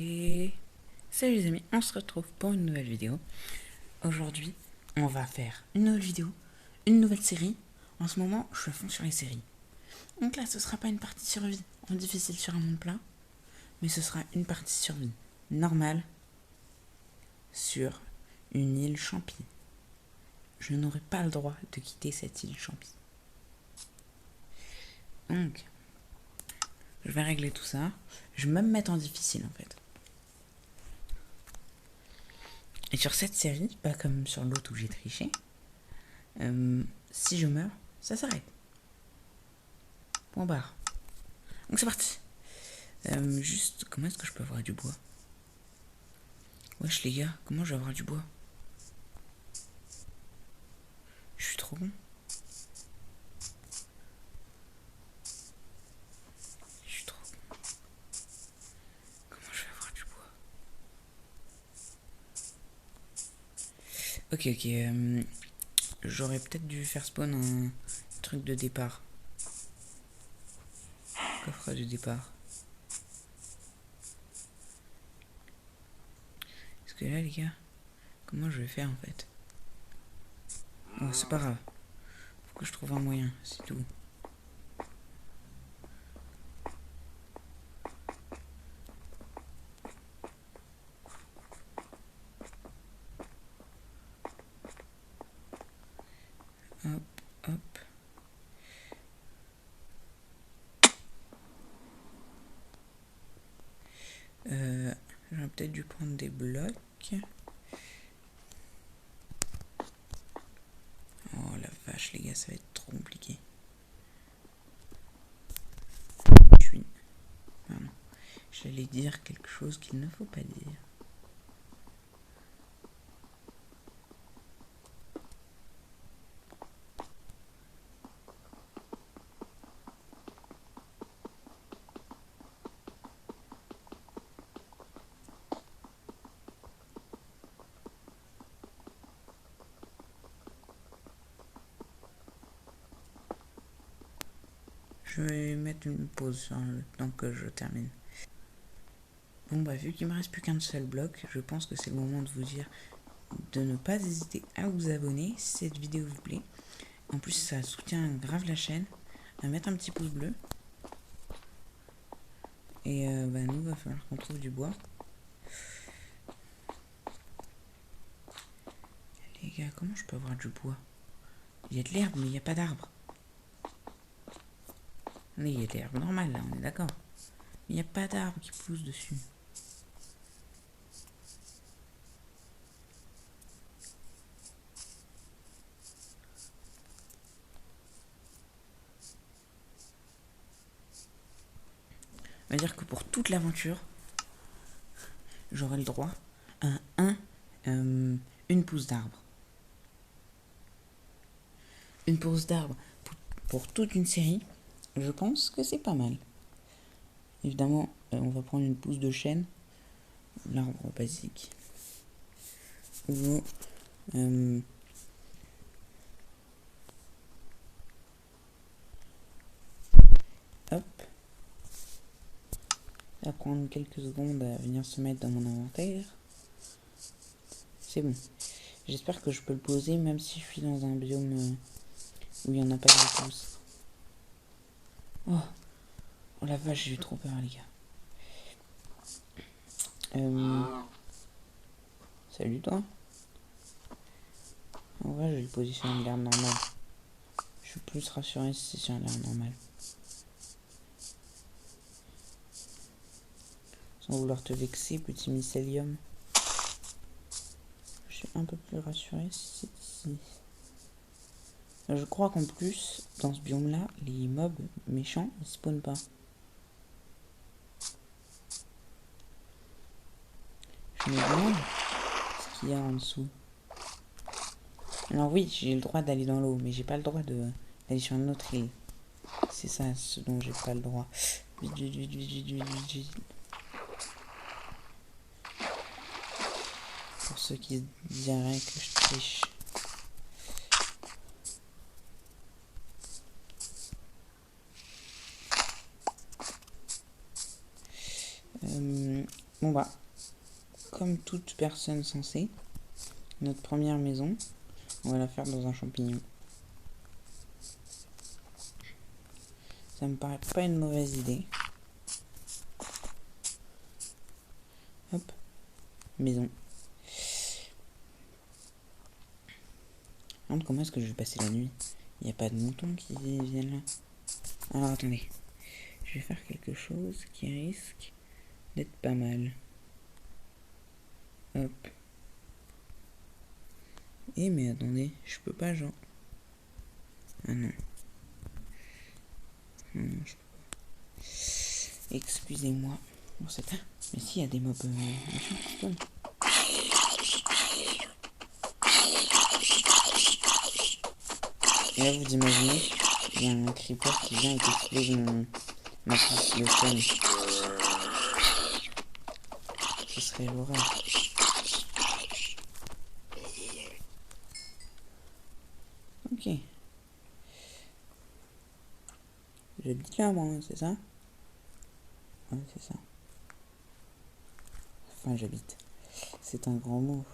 Et salut les amis, on se retrouve pour une nouvelle vidéo. Aujourd'hui, on va faire une nouvelle vidéo, une nouvelle série. En ce moment, je suis à fond sur les séries. Donc là, ce sera pas une partie survie en difficile sur un monde plat, mais ce sera une partie survie normale sur une île champi. Je n'aurai pas le droit de quitter cette île champi. Donc, je vais régler tout ça. Je vais même mettre en difficile en fait. Et sur cette série, pas comme sur l'autre où j'ai triché, si je meurs, ça s'arrête. Point barre. Donc c'est parti. Juste, comment est-ce que je peux avoir du bois? Wesh les gars, comment je vais avoir du bois? Je suis trop bon. Je suis trop bon. Comment je vais avoir du bois? Ok. J'aurais peut-être dû faire spawn un truc de départ. Coffre de départ. Parce que là les gars, comment je vais faire en fait? Oh c'est pas grave. Faut que je trouve un moyen, c'est tout. Hop, hop. J'aurais peut-être dû prendre des blocs. Oh la vache les gars, ça va être trop compliqué. Pardon. J'allais dire quelque chose qu'il ne faut pas dire. Je vais mettre une pause sur le temps que je termine. Bon bah vu qu'il me reste plus qu'un seul bloc, je pense que c'est le moment de vous dire de ne pas hésiter à vous abonner si cette vidéo vous plaît. En plus ça soutient grave la chaîne, à mettre un petit pouce bleu. Et bah nous va falloir qu'on trouve du bois. Les gars, comment je peux avoir du bois? Il y a de l'herbe mais il n'y a pas d'arbre. Mais il y a de l'herbe normale là, on est d'accord. Mais il n'y a pas d'arbre qui pousse dessus. On va dire que pour toute l'aventure, j'aurai le droit à une pousse d'arbre. Une pousse d'arbre pour toute une série, je pense que c'est pas mal. Évidemment, on va prendre une pousse de chêne, l'arbre basique. Ou hop. Ça va prendre quelques secondes à venir se mettre dans mon inventaire. C'est bon. J'espère que je peux le poser même si je suis dans un biome où il n'y en a pas de pouces. Oh la vache, j'ai eu trop peur les gars. Salut toi. En vrai, je vais le poser sur une l'herbe normale. Je suis plus rassuré si c'est sur l'herbe normale. Sans vouloir te vexer, petit mycélium. Je suis un peu plus rassuré si c'est ici. Je crois qu'en plus, dans ce biome-là, les mobs méchants, ils spawnent pas. Je me demande ce qu'il y a en dessous. Alors oui, j'ai le droit d'aller dans l'eau, mais j'ai pas le droit d'aller sur une autre île. C'est ça ce dont j'ai pas le droit. Vite. Pour ceux qui se diraient que je triche. Bon bah, comme toute personne sensée, notre première maison, on va la faire dans un champignon. Ça me paraît pas une mauvaise idée. Hop, maison. Comment est-ce que je vais passer la nuit? Il n'y a pas de moutons qui viennent là. Alors attendez, je vais faire quelque chose qui risque d'être pas mal. Hop. Mais attendez, je peux pas genre... Ah non. Non, je peux pas. Excusez-moi. Bon, c'est ça. Mais si, il y a des mobs machin qui spawnent. Et là, vous imaginez, il y a un creeper qui vient et qui explose ma pousse de chêne. Ce serait l'horreur. Ok. J'habite là, moi, c'est ça? Ouais, c'est ça. Enfin, j'habite. C'est un grand mot.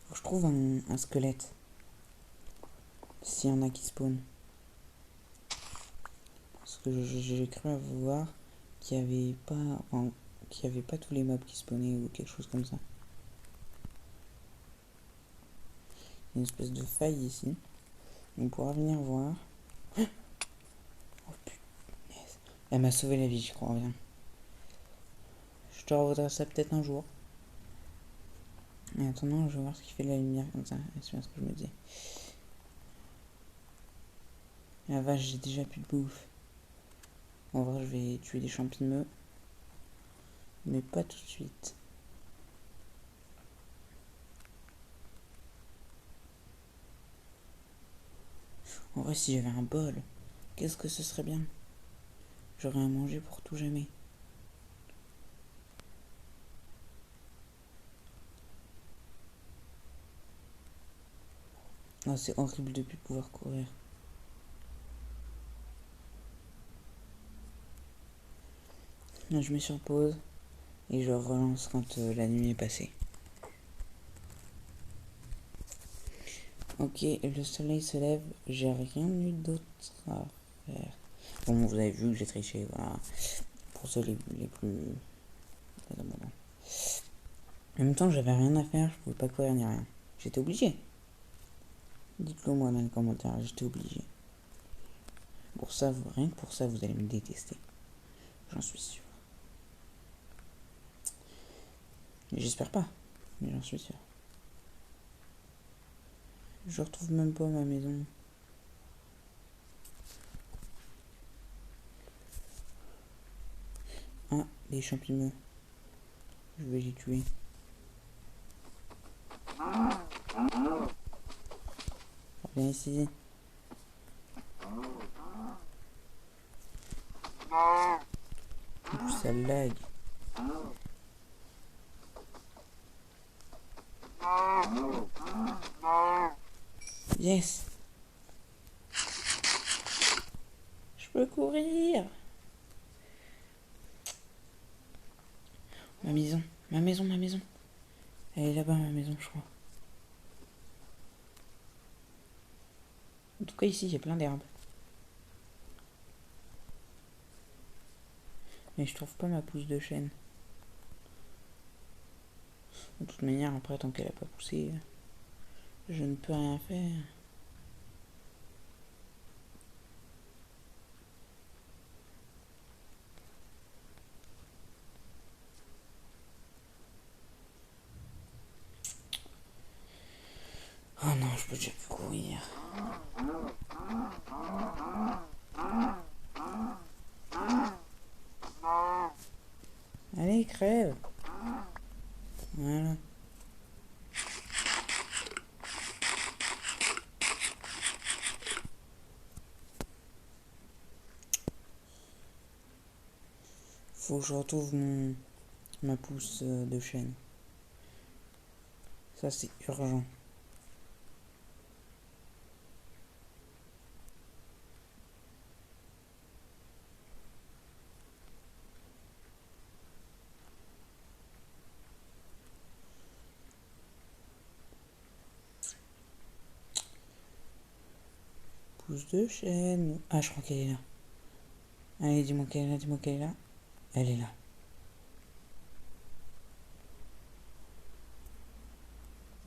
Faut que je trouve un squelette. S'il y en a qui spawnent. Parce que j'ai cru avoir qu'il n'y avait pas... Enfin, qu'il n'y avait pas tous les mobs qui spawnaient ou quelque chose comme ça. Il y a une espèce de faille ici. On pourra venir voir. Oh punaise. Elle m'a sauvé la vie, je crois bien. Je te revoudrai ça peut-être un jour. Et attendant, je vais voir ce qui fait de la lumière comme ça. C'est bien ce que je me disais. La vache, j'ai déjà plus de bouffe. En vrai, je vais tuer des champignons. Mais pas tout de suite. En vrai, si j'avais un bol, qu'est-ce que ce serait bien? J'aurais à manger pour tout jamais. Oh, c'est horrible de plus pouvoir courir. Là, je mets sur pause et je relance quand la nuit est passée. Ok, le soleil se lève, j'ai rien eu d'autre à faire. Bon, vous avez vu que j'ai triché, voilà. Pour ceux les plus abondants. En même temps, j'avais rien à faire, je pouvais pas courir ni rien. J'étais obligé. Dites-le moi dans les commentaires, j'étais obligé. Pour ça, rien que pour ça, vous allez me détester. J'en suis sûr. J'espère pas, mais j'en suis sûr. Je retrouve même pas ma maison. Ah, les champignons. Je vais les tuer. Viens ici. Ça lag. Yes. Je peux courir. Ma maison, ma maison, ma maison. Elle est là-bas, ma maison, je crois. En tout cas, ici, il y a plein d'herbes. Mais je trouve pas ma pousse de chêne. De toute manière, après, tant qu'elle a pas poussé, je ne peux rien faire. Oh non, je peux déjà plus courir. Allez, crève. Voilà. Faut que je retrouve ma pousse de chêne. Ça, c'est urgent. Pousse de chêne. Ah, je crois qu'elle est là. Allez, dis-moi qu'elle est là, dis-moi qu'elle est là. Elle est là.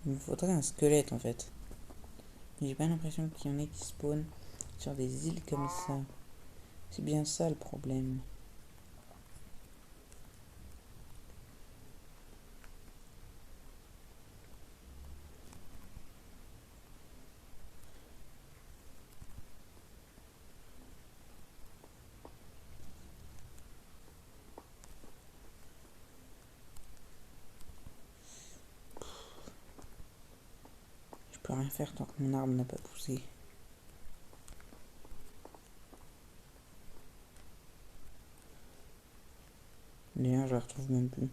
Il me faudrait un squelette en fait. J'ai pas l'impression qu'il y en ait qui spawnent sur des îles comme ça. C'est bien ça le problème. Je peux rien faire tant que mon arbre n'a pas poussé. D'ailleurs, je la retrouve même plus.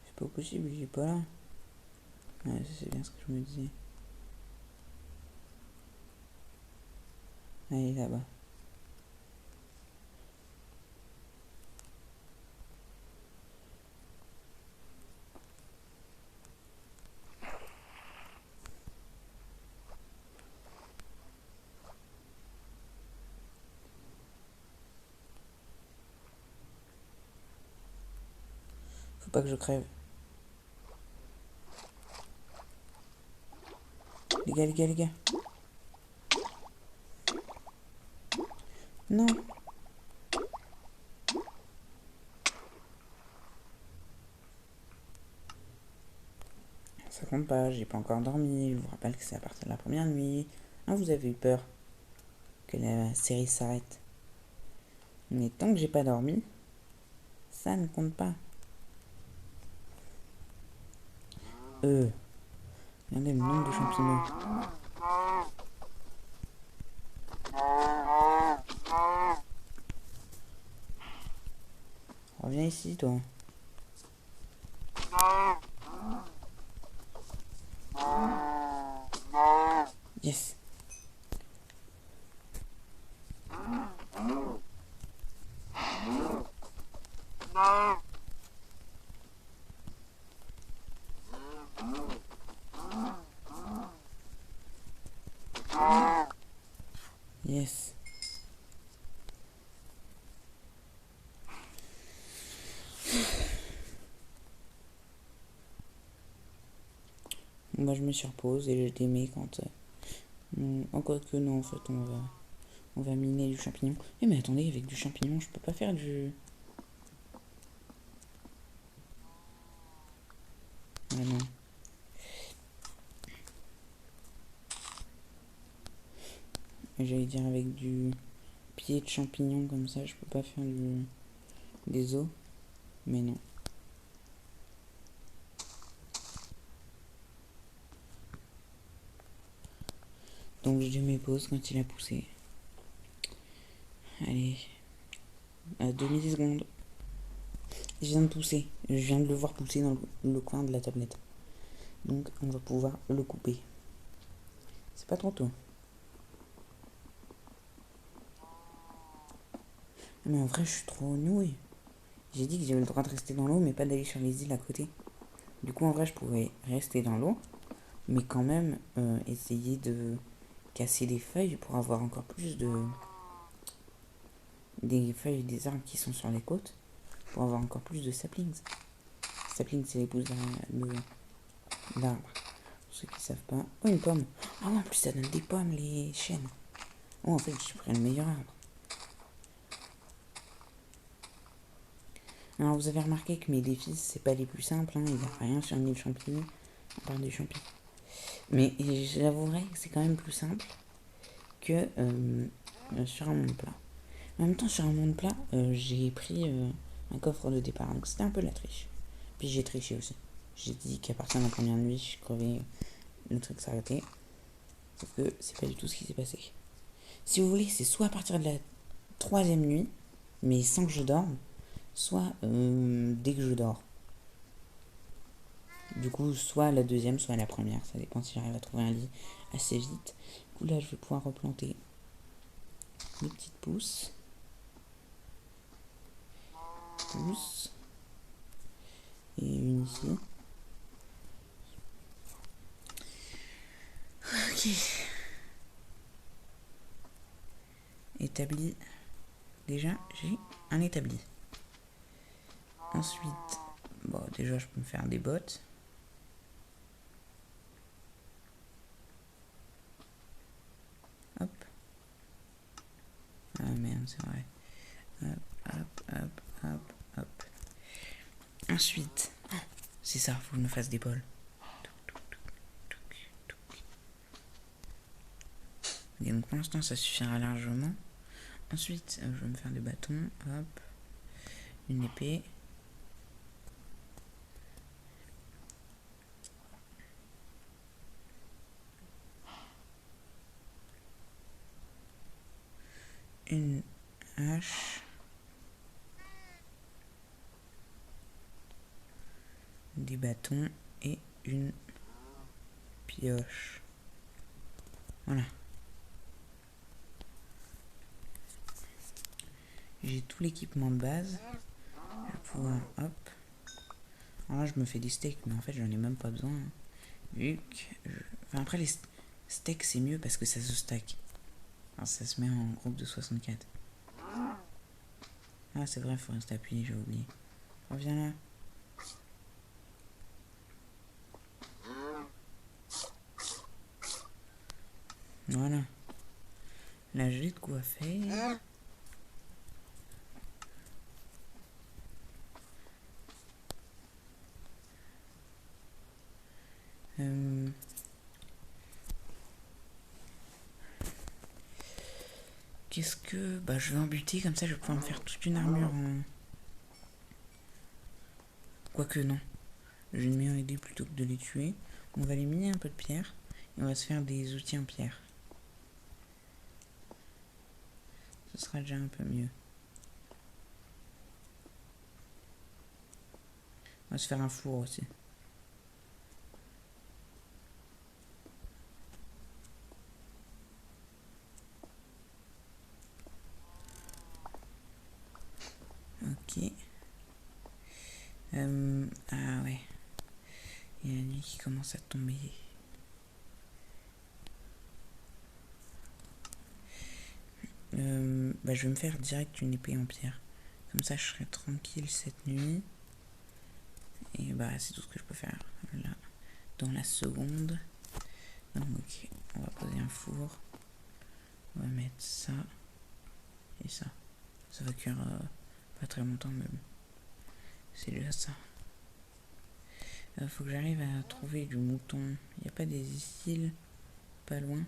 C'est pas possible, il est pas là. Ouais, c'est bien ce que je me disais. Elle est là-bas. Faut pas que je crève. Les gars, les gars, les gars. Non. Ça compte pas, j'ai pas encore dormi. Je vous rappelle que c'est à partir de la première nuit. Ah, vous avez eu peur que la série s'arrête. Mais tant que j'ai pas dormi, ça ne compte pas. Regardez le nombre de champignons. Reviens ici, toi. Yes. Yes. Moi, je me surpose et je démets quand... encore que non, en fait, on va miner du champignon. Eh mais attendez, avec du champignon, je peux pas faire du... Ah non. J'allais dire avec du pied de champignon comme ça, je peux pas faire des os. Mais non. Donc je mes pauses quand il a poussé. Allez. À 2 millisecondes. Je viens de pousser. Je viens de le voir pousser dans le coin de la tablette. Donc on va pouvoir le couper. C'est pas trop tôt. Mais en vrai, je suis trop noué. J'ai dit que j'avais le droit de rester dans l'eau, mais pas d'aller sur les îles à côté. Du coup, en vrai, je pouvais rester dans l'eau, mais quand même essayer de casser des feuilles pour avoir encore plus de... des feuilles des arbres qui sont sur les côtes, pour avoir encore plus de saplings. Saplings, c'est l'épouse d'arbre. Pour ceux qui savent pas. Oh, une pomme. Ah oh, en plus, ça donne des pommes, les chênes. Oh, en fait, je pris le meilleur arbre. Alors, vous avez remarqué que mes défis, c'est pas les plus simples. Hein. Il n'y a rien sur une île champignon, à part des champignons. Mais j'avouerai que c'est quand même plus simple que sur un monde plat. En même temps, sur un monde plat, j'ai pris un coffre de départ. Donc, c'était un peu la triche. Puis, j'ai triché aussi. J'ai dit qu'à partir de la première nuit, je crevais, le truc s'arrêtait. Sauf que c'est pas du tout ce qui s'est passé. Si vous voulez, c'est soit à partir de la 3e nuit, mais sans que je dorme, soit dès que je dors. Du coup, soit la 2e, soit la première. Ça dépend si j'arrive à trouver un lit assez vite. Du coup, là, je vais pouvoir replanter mes petites pousses. Pousse. Et une ici. Ok. Établi. Déjà, j'ai un établi. Ensuite, bon, déjà, je peux me faire des bottes. Hop. Ah merde, c'est vrai. Hop, hop, hop, hop, hop. Ensuite, c'est ça, faut que je me fasse des bols. Et donc pour l'instant, ça suffira largement. Ensuite, je vais me faire des bâtons. Hop. Une épée. Une hache. Des bâtons et une pioche. Voilà. J'ai tout l'équipement de base. Je vais pouvoir, hop. Alors là, je me fais des steaks, mais en fait, j'en ai même pas besoin. Vu que... Enfin, après, les steaks, c'est mieux parce que ça se stack. Alors, ça se met en groupe de 64. Ah, c'est vrai, il faut rester appuyé, j'ai oublié. Reviens là. Voilà. Là, j'ai de quoi faire. Qu'est-ce que... Bah, je vais en buter, comme ça, je vais pouvoir me faire toute une armure en... Quoique, non. J'ai une meilleure idée plutôt que de les tuer. On va les miner un peu de pierre. Et on va se faire des outils en pierre. Ce sera déjà un peu mieux. On va se faire un four aussi. Ok. Ah ouais. Il y a la nuit qui commence à tomber. Bah, je vais me faire direct une épée en pierre. Comme ça, je serai tranquille cette nuit. Et bah, c'est tout ce que je peux faire là, dans la seconde. Donc, ok, on va poser un four. On va mettre ça et ça. Ça va cuire pas très longtemps, mais bon. C'est déjà ça. Faut que j'arrive à trouver du mouton. Il n'y a pas des îles pas loin?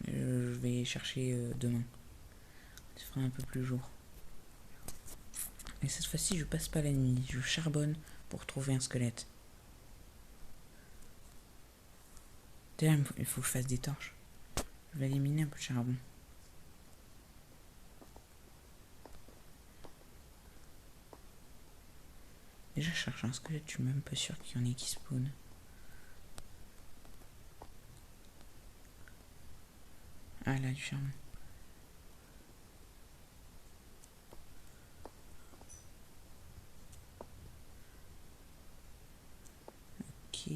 Je vais chercher demain. Ça fera un peu plus jour. Et cette fois-ci, je passe pas la nuit. Je charbonne pour trouver un squelette. D'ailleurs, il faut que je fasse des torches. Je vais éliminer un peu de charbon. Déjà, je cherche un squelette, je suis même pas sûr qu'il y en ait qui spawn. Ah là, du charbon. Ok.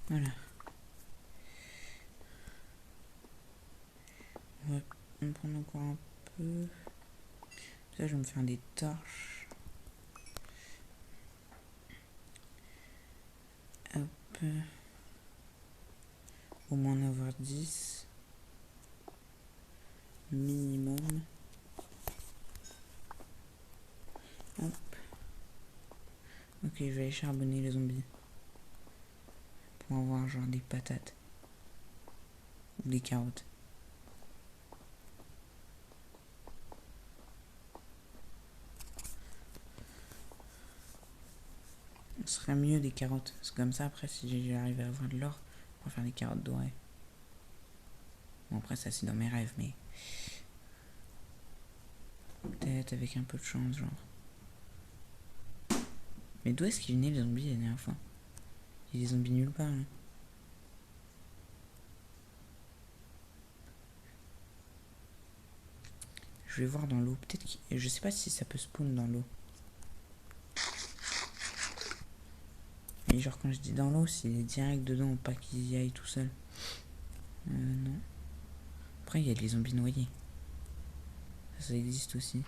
Voilà. On va en prendre encore un peu. Ça, je vais me faire des torches. Hop. Au moins en avoir 10. Minimum. Hop. Ok, je vais aller charbonner les zombies. Pour avoir genre des patates. Ou des carottes. Ce serait mieux des carottes. C'est comme ça, après, si j'arrive à avoir de l'or, on va faire des carottes dorées. Bon, après, ça, c'est dans mes rêves, mais... Peut-être avec un peu de chance, genre. Mais d'où est-ce qu'ils venaient les zombies la dernière fois? Il y a des zombies nulle part, là. Je vais voir dans l'eau. Peut-être que... Je sais pas si ça peut spawn dans l'eau. Et genre quand je dis dans l'eau, s'il est direct dedans, pas qu'il y aille tout seul. Non. Après, il y a des zombies noyés. Ça existe aussi.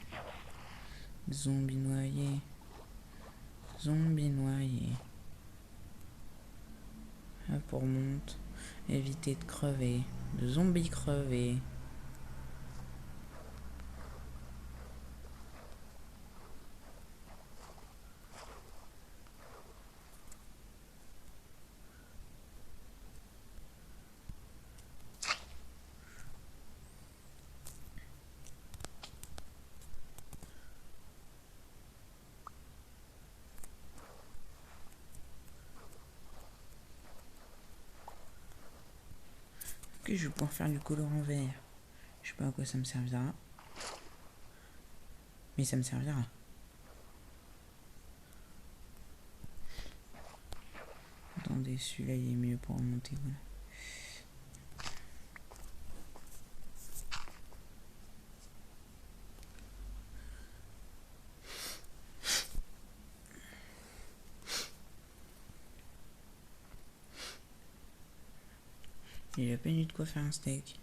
Zombies noyés. Zombies noyés. Hop, on remonte. Éviter de crever. De zombies crevés. Ok, je vais pouvoir faire du colorant vert. Je sais pas à quoi ça me servira. Mais ça me servira. Attendez, celui-là il est mieux pour remonter. Voilà. Il a pas eu de quoi faire un steak.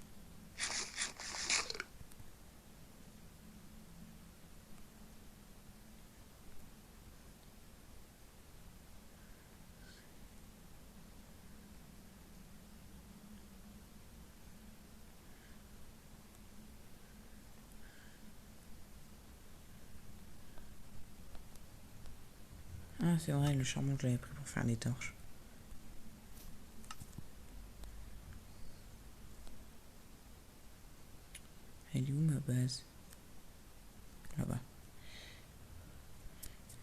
Ah, c'est vrai, le charbon, je l'avais pris pour faire des torches. Elle est où ma base? Là-bas.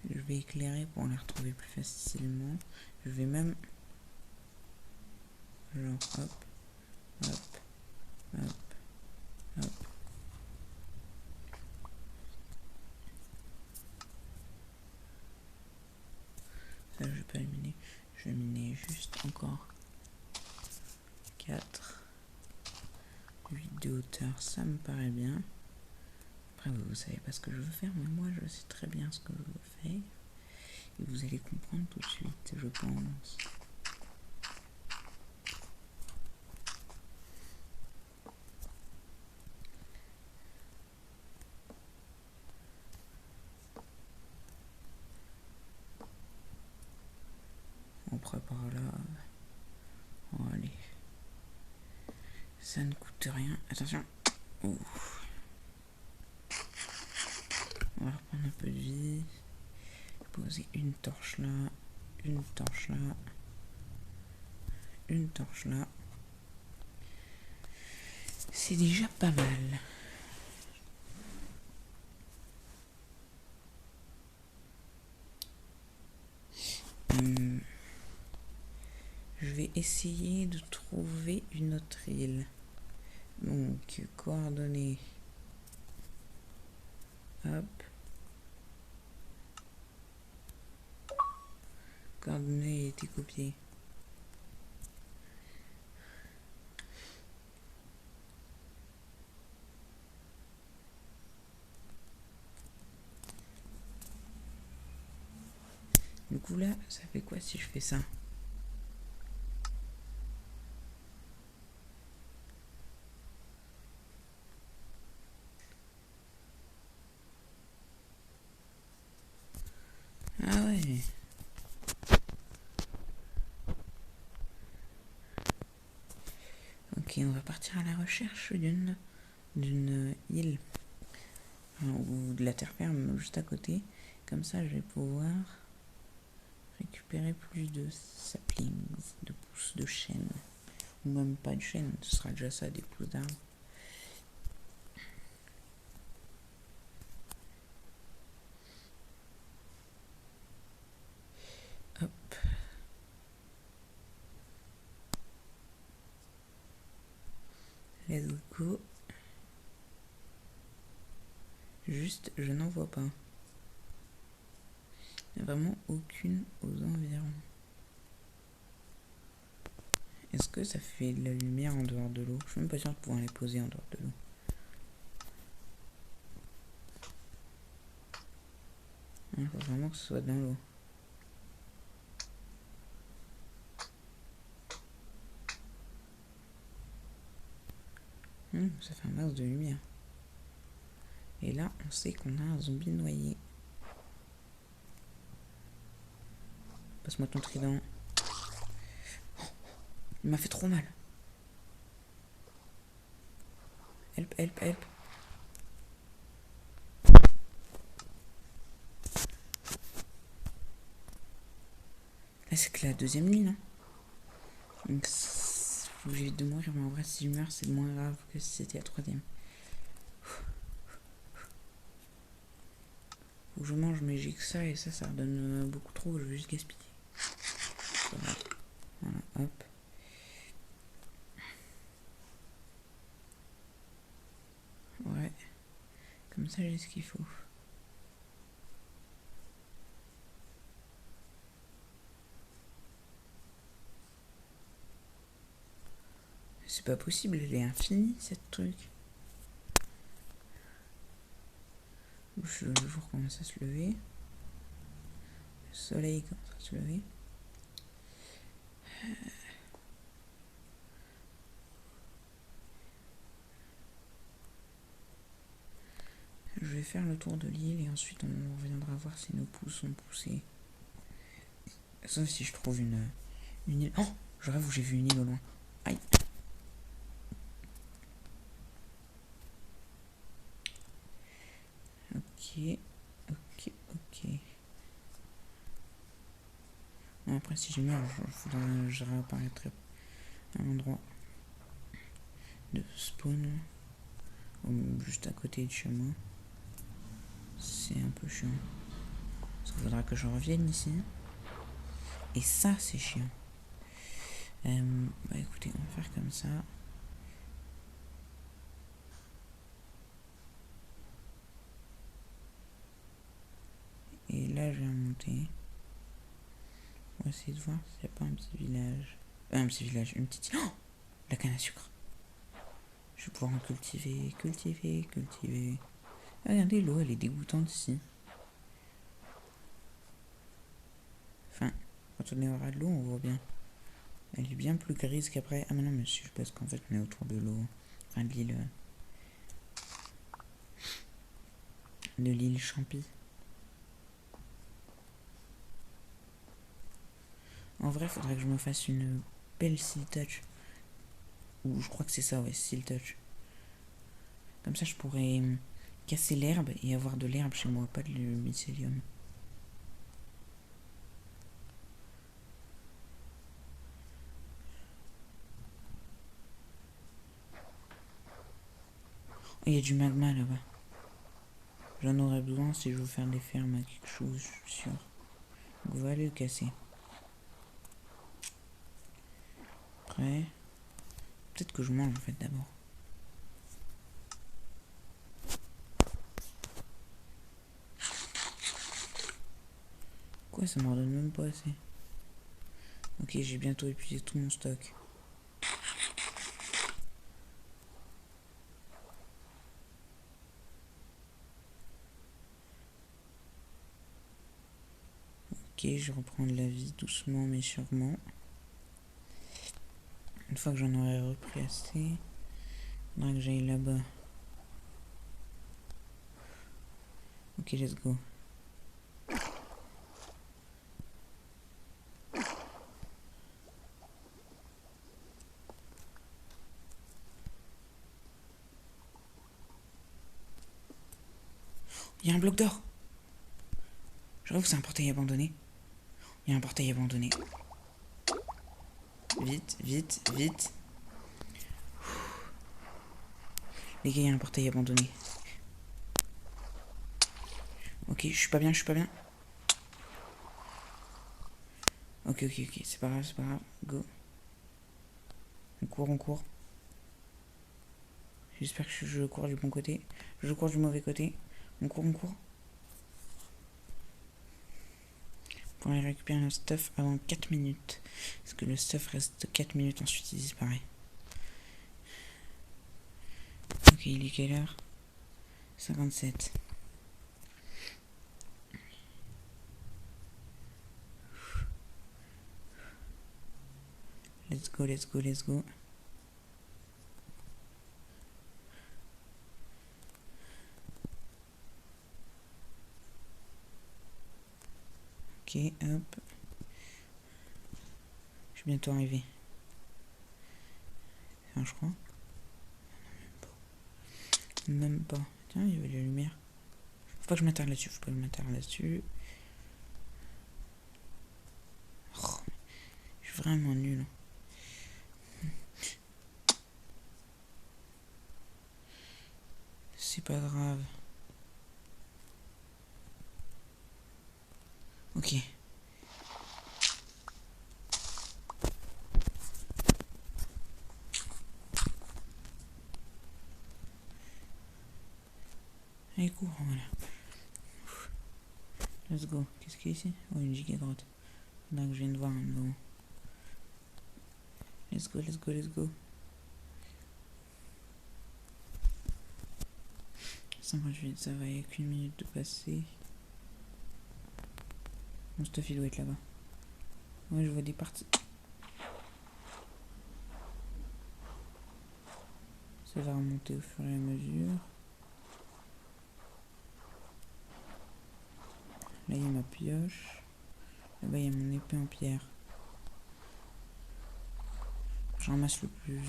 Je vais éclairer pour la retrouver plus facilement. Je vais même... Genre, hop, hop, hop, hop. Ça, je vais pas miner. Je vais miner juste encore 4. 8 de hauteur, ça me paraît bien. Après, vous savez pas ce que je veux faire, mais moi, je sais très bien ce que je veux faire. Et vous allez comprendre tout de suite, je pense. On prépare là. Oh, allez. Ça ne coûte rien. Attention. Ouf. On va reprendre un peu de vie. Poser une torche là. Une torche là. Une torche là. C'est déjà pas mal. Je vais essayer de trouver une autre île. Donc, coordonnées. Hop. Coordonnées été copiées. Du coup là, ça fait quoi si je fais ça? Ah ouais. Ok, on va partir à la recherche d'une île. Ou de la terre ferme juste à côté. Comme ça, je vais pouvoir récupérer plus de saplings, de pousses de chêne. Ou même pas de chêne, ce sera déjà ça, des pousses d'arbres. Hop. Let's go. Juste, je n'en vois pas. Il n'y a vraiment aucune aux environs. Est-ce que ça fait de la lumière en dehors de l'eau? Je suis même pas sûr de pouvoir les poser en dehors de l'eau. Il faut vraiment que ce soit dans l'eau. Ça fait un masse de lumière. Et là, on sait qu'on a un zombie noyé. Passe-moi ton trident. Il m'a fait trop mal. Help, help, help. Là, c'est que la deuxième nuit, non? Donc, faut que j'évite de mourir, mais en vrai, si je meurs, c'est moins grave que si c'était la troisième. Faut que je mange, mais j'ai que ça, et ça redonne beaucoup trop, je vais juste gaspiller. Voilà, hop. Ouais. Comme ça, j'ai ce qu'il faut. C'est pas possible, elle est infinie, cette truc. Le jour commence à se lever. Le soleil commence à se lever. Je vais faire le tour de l'île et ensuite on reviendra voir si nos pouces ont poussé. Sauf si je trouve une île. Oh, je rêve où j'ai vu une île au loin. Aïe. Ok. Bon, après, si je meurs, je réapparaîtrai à un endroit de spawn. Juste à côté de chez moi. C'est un peu chiant. Parce qu'il faudra que je revienne ici. Et ça, c'est chiant. Bah écoutez, on va faire comme ça. Et là, je vais monter. On va essayer de voir s'il n'y a pas un petit village. Un petit village, une petite... Oh, la canne à sucre. Je vais pouvoir en cultiver. Regardez, l'eau, elle est dégoûtante ici. Enfin, quand on est au ras de l'eau, on voit bien. Elle est bien plus grise qu'après. Ah mais non, mais si, parce qu'en fait, on est autour de l'eau. Enfin, de l'île... de l'île Champy. En vrai, faudrait que je me fasse une belle Seal Touch. Ou je crois que c'est ça, ouais, Seal Touch. Comme ça, je pourrais casser l'herbe et avoir de l'herbe chez moi, pas de mycélium. Il y a du magma là-bas. J'en aurais besoin si je veux faire des fermes à quelque chose, je suis sûr. Donc on va aller le casser. Après, peut-être que je mange en fait d'abord. Quoi, ça m'en donne même pas assez. Ok, j'ai bientôt épuisé tout mon stock. Ok, je reprends de la vie doucement mais sûrement. Une fois que j'en aurai repris assez, il faudra que j'aille là-bas. Ok, let's go. Il y a un bloc d'or. Je rêve que c'est un portail abandonné. Il y a un portail abandonné. Vite, vite, vite. Les gars, il y a un portail abandonné. Ok, je suis pas bien. Ok, c'est pas grave. Go. On court. J'espère que je cours du bon côté. Je cours du mauvais côté. On court. pour aller récupérer le stuff avant 4 minutes. Parce que le stuff reste 4 minutes, ensuite il disparaît. Ok, il est quelle heure? 57. Let's go, let's go, let's go. Ok, hop. Je suis bientôt arrivé. Enfin, je crois. Même pas. Tiens, il y avait la lumière. Faut pas que je m'attarde là-dessus, faut pas que je m'attarde là-dessus. Oh, je suis vraiment nul. C'est pas grave. Ok. Allez, cours, voilà. Let's go. Qu'est-ce qu'il y a ici? Oh, une giga grotte. Là que je viens de voir un nouveau. Let's go, let's go, let's go. 58, ça va, il n'y a qu'une minute de passer. Mon stuff il doit être là-bas. Ouais, je vois des parties. Ça va remonter au fur et à mesure. Là il y a ma pioche. Là-bas il y a mon épée en pierre. Je ramasse le plus...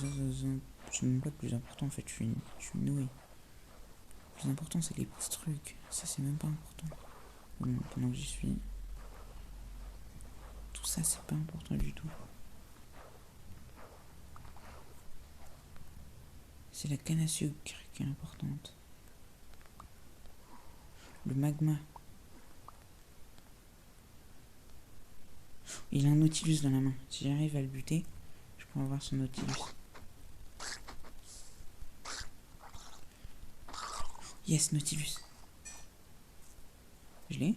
C'est même pas le plus important en fait, je suis noué. Le plus important c'est les petits trucs. Ça c'est même pas important. Bon, pendant que j'y suis... Tout ça c'est pas important du tout. C'est la canne à sucre qui est importante. Le magma. Il a un Nautilus dans la main. Si j'arrive à le buter, je pourrais avoir son Nautilus. Yes, Nautilus. Je l'ai?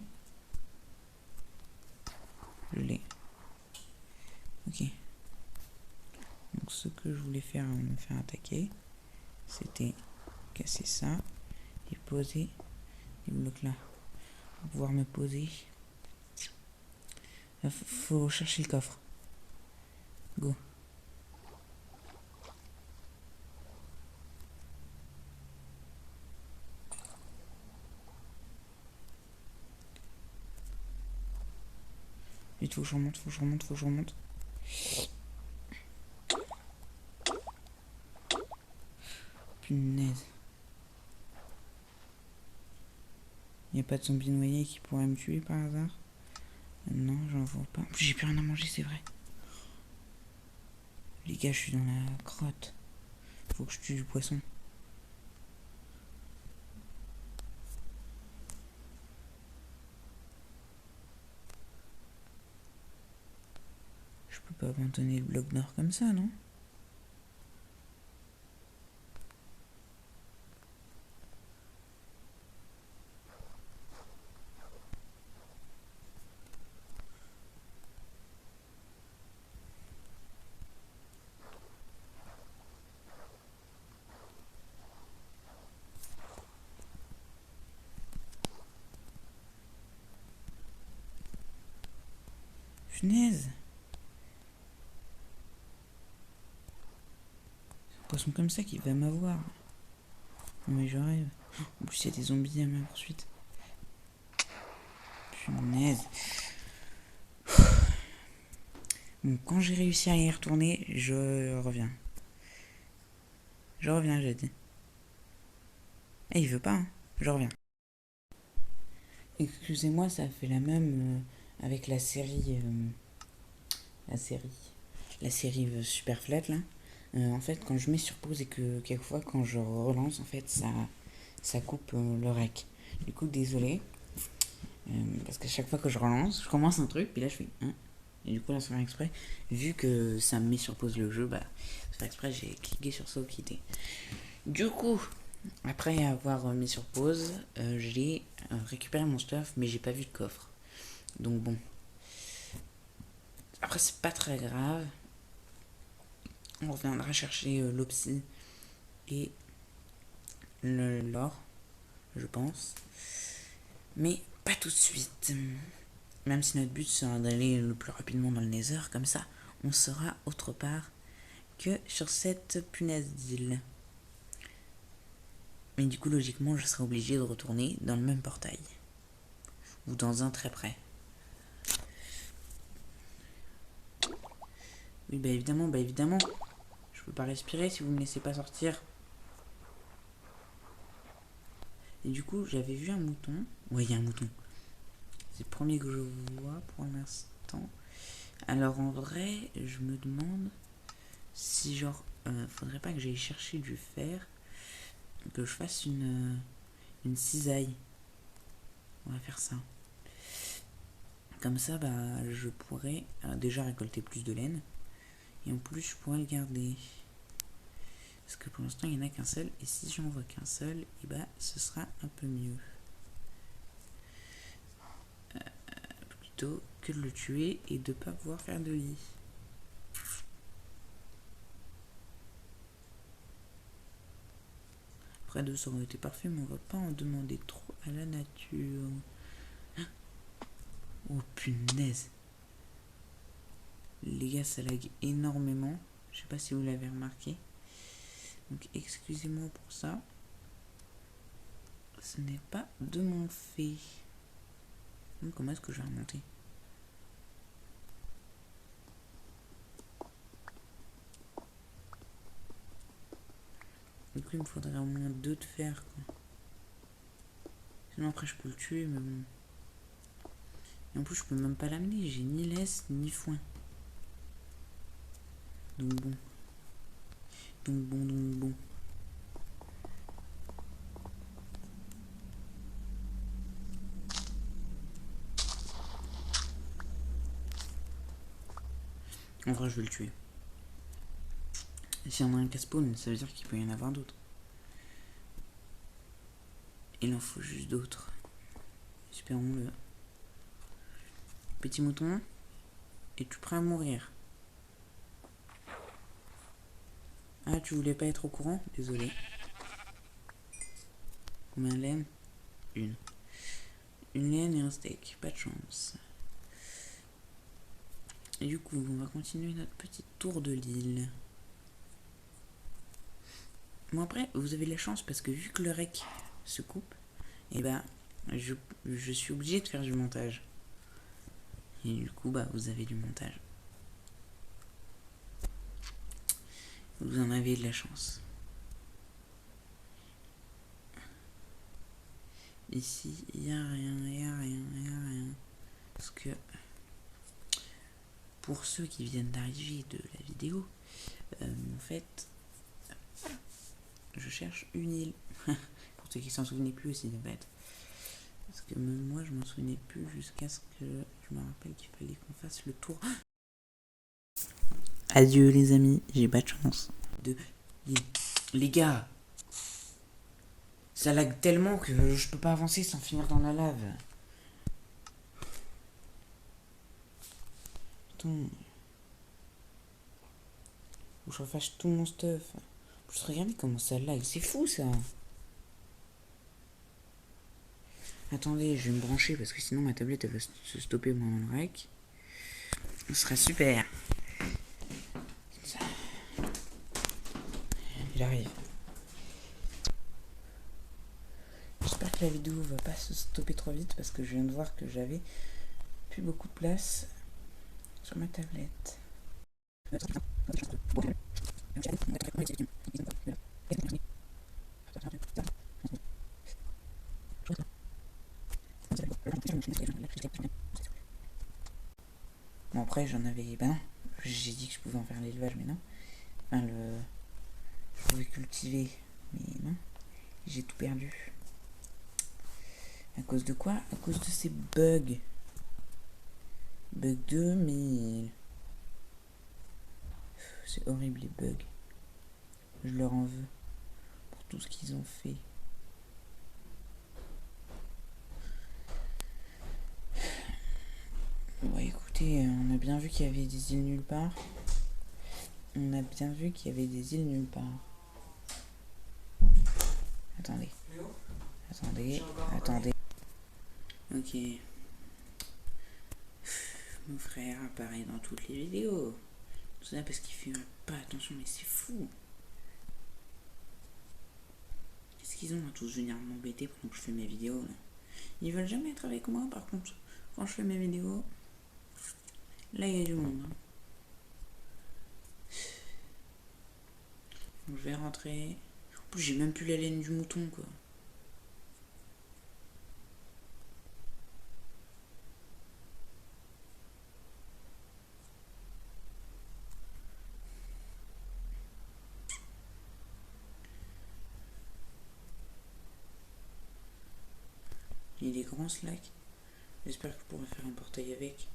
Je l'ai. Ok. Donc ce que je voulais faire avant de me faire attaquer, c'était casser ça et poser les blocs là. Pour pouvoir me poser, faut chercher le coffre. Go. Vite, faut que je remonte, faut que je remonte, faut que je remonte. Punaise. Il n'y a pas de zombie noyé qui pourrait me tuer par hasard? Non, j'en vois pas. En plus, j'ai plus rien à manger, c'est vrai. Les gars, je suis dans la grotte. Faut que je tue du poisson. Je peux pas abandonner le bloc nord comme ça, non? Punaise. C'est un poisson comme ça qui va m'avoir. Non mais je rêve. En plus il y a des zombies à ma poursuite. Punaise. Bon, quand j'ai réussi à y retourner, je reviens. Je reviens, j'ai dit. Eh, il veut pas, hein. Je reviens. Excusez-moi, ça fait la même avec la série... La série Super Flat, là. En fait, quand je mets sur pause et que quelquefois, quand je relance, en fait, ça coupe le rec. Du coup, désolé. Parce qu'à chaque fois que je relance, je commence un truc, puis là, je fais... Hein. Et du coup, là, sans faire exprès, vu que ça me met sur pause le jeu, bah, sans faire exprès, j'ai cliqué sur sauve quitter. Du coup, après avoir mis sur pause, j'ai récupéré mon stuff, mais j'ai pas vu de coffre. Donc bon, Après, c'est pas très grave. On reviendra chercher l'Opsie et l'or, je pense. Mais pas tout de suite. Même si notre but sera d'aller le plus rapidement dans le Nether, comme ça, on sera autre part que sur cette punaise d'île. Mais du coup, logiquement, je serai obligé de retourner dans le même portail. Ou dans un très près. Oui, bah évidemment, bah évidemment. Je peux pas respirer si vous me laissez pas sortir. Et du coup, j'avais vu un mouton. Ouais, il y a un mouton. C'est le premier que je vois pour l'instant. Alors en vrai, je me demande si genre, faudrait pas que j'aille chercher du fer, que je fasse une cisaille. On va faire ça. Comme ça, bah, je pourrais déjà récolter plus de laine. Et en plus, je pourrais le garder. Parce que pour l'instant, il n'y en a qu'un seul. Et si j'en vois qu'un seul, et bah, ce sera un peu mieux. Plutôt que de le tuer et de pas pouvoir faire de lit. Après deux, ça aurait été parfait, mais on va pas en demander trop à la nature. Oh punaise. Les gars, ça lag énormément. Je sais pas si vous l'avez remarqué. Donc excusez-moi pour ça. Ce n'est pas de mon fait. Donc, comment est-ce que je vais remonter? Du coup, il me faudrait au moins 2 de fer, quoi. Sinon, après, je peux le tuer, mais bon. Et en plus, je peux même pas l'amener. J'ai ni laisse, ni foin. Donc bon. Donc bon. En vrai, je vais le tuer. S'il y en a un qui spawn, ça veut dire qu'il peut y en avoir d'autres. Il en faut juste d'autres. Espérons-le. Petit mouton, es-tu prêt à mourir? Ah, tu voulais pas être au courant? Désolé. Combien de laine? Une. Une laine et un steak, pas de chance. Et du coup, on va continuer notre petit tour de l'île. Bon après, vous avez de la chance parce que vu que le rec se coupe, et bah je suis obligé de faire du montage. Et du coup, bah vous avez du montage. Vous en avez de la chance. Ici, il n'y a rien. Parce que pour ceux qui viennent d'arriver de la vidéo, en fait, je cherche une île. Pour ceux qui s'en souvenaient plus aussi, en fait. Parce que même moi, je m'en souvenais plus jusqu'à ce que je me rappelle qu'il fallait qu'on fasse le tour. Adieu les amis, j'ai pas de chance. Les gars, ça lag tellement que je peux pas avancer sans finir dans la lave. Putain. Faut que je refasse tout mon stuff. Je regardez comment ça lag, c'est fou ça. Attendez, je vais me brancher parce que sinon ma tablette elle va se stopper pendant le rec. Ce serait super. Il arrive. J'espère que la vidéo va pas se stopper trop vite parce que je viens de voir que j'avais plus beaucoup de place sur ma tablette. Bon après j'en avais... Ben non, j'ai dit que je pouvais en faire l'élevage mais non. Enfin je pouvais cultiver mais non. J'ai tout perdu. À cause de quoi? À cause de ces bugs. Bug 2000. C'est horrible les bugs. Je leur en veux pour tout ce qu'ils ont fait. Bon, écoute. Écoutez, on a bien vu qu'il y avait des îles nulle part. On a bien vu qu'il y avait des îles nulle part. Attendez. Attendez. Ok. Mon frère apparaît dans toutes les vidéos. Tout ça parce qu'il fait pas attention, mais c'est fou. Qu'est-ce qu'ils ont à tous venir m'embêter pendant que je fais mes vidéos là? Ils veulent jamais être avec moi par contre. Quand je fais mes vidéos, là il y a du monde. Donc, je vais rentrer. En plus j'ai même plus la laine du mouton quoi. Il est grand ce lac. J'espère que je pourrai faire un portail avec.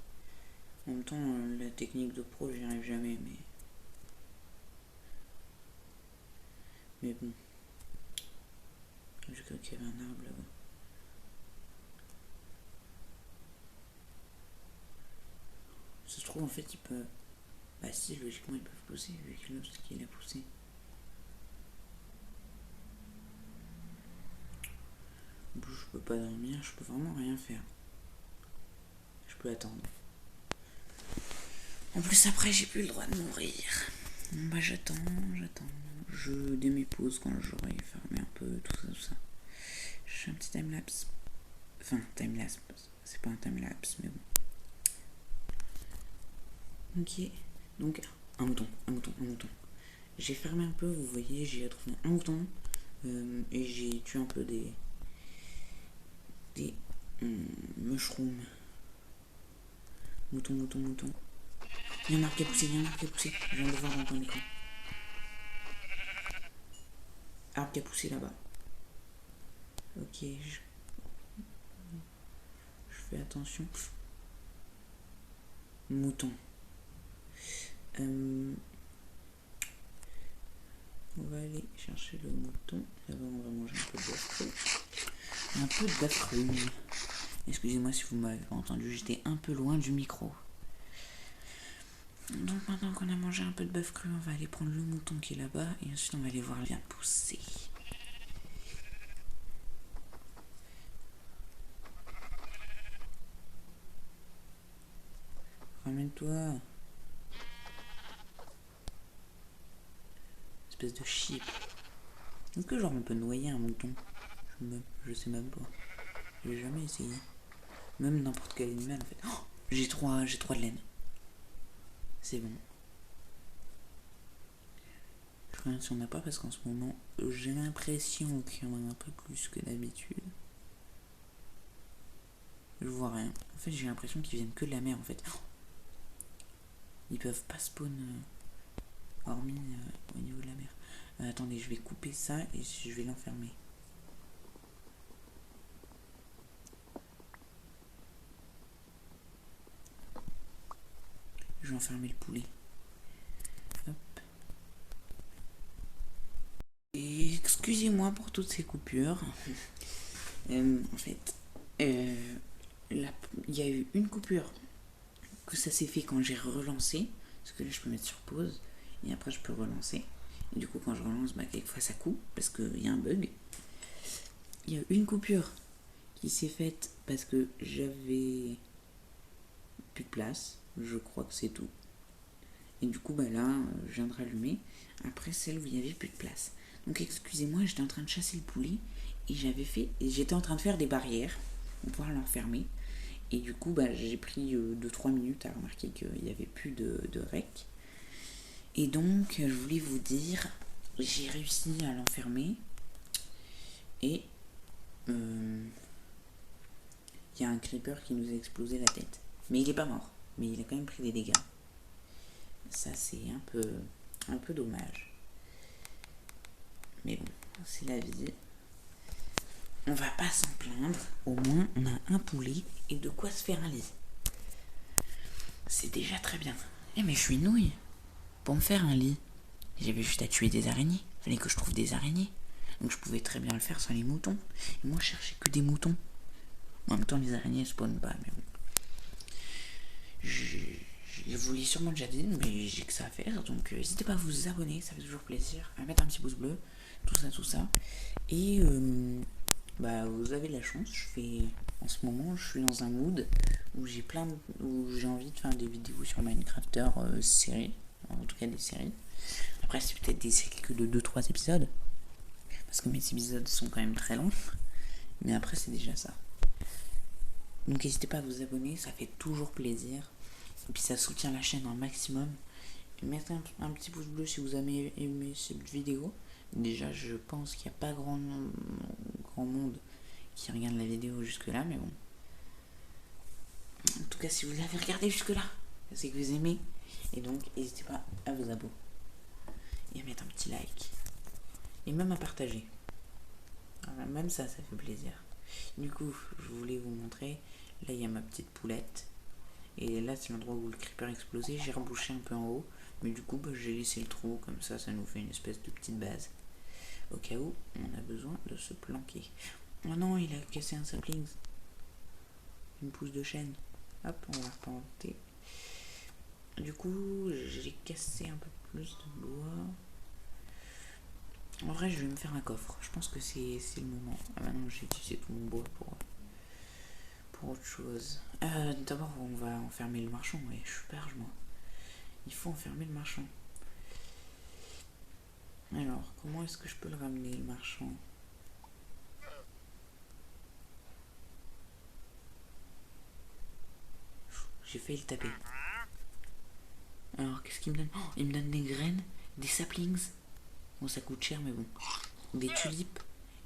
En même temps, la technique de pro, j'y arrive jamais, mais bon. J'ai cru qu'il y avait un arbre là-bas. Ça se trouve, en fait, il peut. Bah, si, logiquement, ils peuvent pousser, vu que l'autre qu'il a poussé. En plus, je peux pas dormir, je peux vraiment rien faire. Je peux attendre. En plus, après, j'ai plus le droit de mourir. Bah, j'attends. Je démépose quand j'aurai fermé un peu, tout ça. Je fais un petit timelapse. Enfin, timelapse. C'est pas un timelapse, mais bon. Ok. Donc, un mouton. J'ai fermé un peu, vous voyez, j'ai trouvé un mouton. Et j'ai tué un peu des mushrooms. Mouton. Il y en a un qui a poussé. Je viens de voir dans ton écran. Arbre qui a poussé là-bas. Ok, je fais attention. Mouton. On va aller chercher le mouton. Là-bas, on va manger un peu de bœuf cru. Excusez-moi si vous m'avez pas entendu, j'étais un peu loin du micro. Donc maintenant qu'on a mangé un peu de bœuf cru, on va aller prendre le mouton qui est là-bas et ensuite on va aller voir bien pousser. Ramène-toi. Espèce de chip. Est-ce que genre on peut noyer un mouton? Je sais même pas. J'ai jamais essayé. Même n'importe quel animal en fait. Oh, j'ai trois de laine. C'est bon. Je regarde si on n'a pas parce qu'en ce moment j'ai l'impression qu'il y en a un peu plus que d'habitude. Je vois rien. En fait j'ai l'impression qu'ils viennent que de la mer en fait. Oh, ils peuvent pas spawn hormis au niveau de la mer. Attendez, je vais couper ça et je vais l'enfermer. Je vais enfermer le poulet. Hop. Et excusez-moi pour toutes ces coupures. En fait, il y a eu une coupure que ça s'est fait quand j'ai relancé. Parce que là, je peux mettre sur pause. Et après, je peux relancer. Et du coup, quand je relance, quelquefois ça coupe parce qu'il y a un bug. Il y a une coupure qui s'est faite parce que j'avais plus de place. Je crois que c'est tout. Et du coup, là, je viens de rallumer. Après, celle où il n'y avait plus de place. Donc, excusez-moi, j'étais en train de chasser le poulet. Et j'étais en train de faire des barrières pour pouvoir l'enfermer. Et du coup, j'ai pris 2-3 minutes à remarquer qu'il n'y avait plus de rec. Et donc, je voulais vous dire, j'ai réussi à l'enfermer. Et il y a un creeper qui nous a explosé la tête. Mais il n'est pas mort. Mais il a quand même pris des dégâts. Ça, c'est un peu dommage. Mais bon, c'est la vie. On va pas s'en plaindre. Au moins, on a un poulet et de quoi se faire un lit. C'est déjà très bien. Mais je suis nouille. Pour me faire un lit, j'avais juste à tuer des araignées. Il fallait que je trouve des araignées. Donc je pouvais très bien le faire sans les moutons. Et moi, je cherchais que des moutons. En même temps, les araignées spawnent pas, mais bon. Je vous l'ai sûrement déjà dit, mais j'ai que ça à faire. Donc n'hésitez pas à vous abonner, ça fait toujours plaisir. À mettre un petit pouce bleu, tout ça. Et bah, vous avez de la chance. En ce moment, je suis dans un mood où où j'ai envie de faire des vidéos sur Minecrafter séries. En tout cas, des séries. Après, c'est peut-être des séries que de 2-3 épisodes. Parce que mes épisodes sont quand même très longs. Mais après, c'est déjà ça. Donc n'hésitez pas à vous abonner, ça fait toujours plaisir. Et puis ça soutient la chaîne un maximum. Et mettez un petit pouce bleu si vous avez aimé cette vidéo. Déjà, je pense qu'il n'y a pas grand monde qui regarde la vidéo jusque là, mais bon. En tout cas, si vous l'avez regardé jusque là, c'est que vous aimez. Et donc, n'hésitez pas à vous abonner. Et à mettre un petit like. Et même à partager. Alors, même ça fait plaisir. Du coup, je voulais vous montrer. Là, il y a ma petite poulette. Et là, c'est l'endroit où le creeper explosait. J'ai rebouché un peu en haut. Mais du coup, bah, j'ai laissé le trou. Comme ça nous fait une espèce de petite base. Au cas où on a besoin de se planquer. Oh non, il a cassé un sapling. Une pousse de chêne. Hop, on va replanter. Du coup, j'ai cassé un peu plus de bois. En vrai, je vais me faire un coffre. Je pense que c'est le moment. Ah bah non, j'ai utilisé tout mon bois pour autre chose. D'abord, on va enfermer le marchand. Ouais, je suis perche, moi. Il faut enfermer le marchand. Alors, comment est-ce que je peux le ramener, le marchand? J'ai failli le taper. Alors, qu'est-ce qu'il me donne? Oh, il me donne des graines, des saplings. Bon, ça coûte cher, mais bon. Des tulipes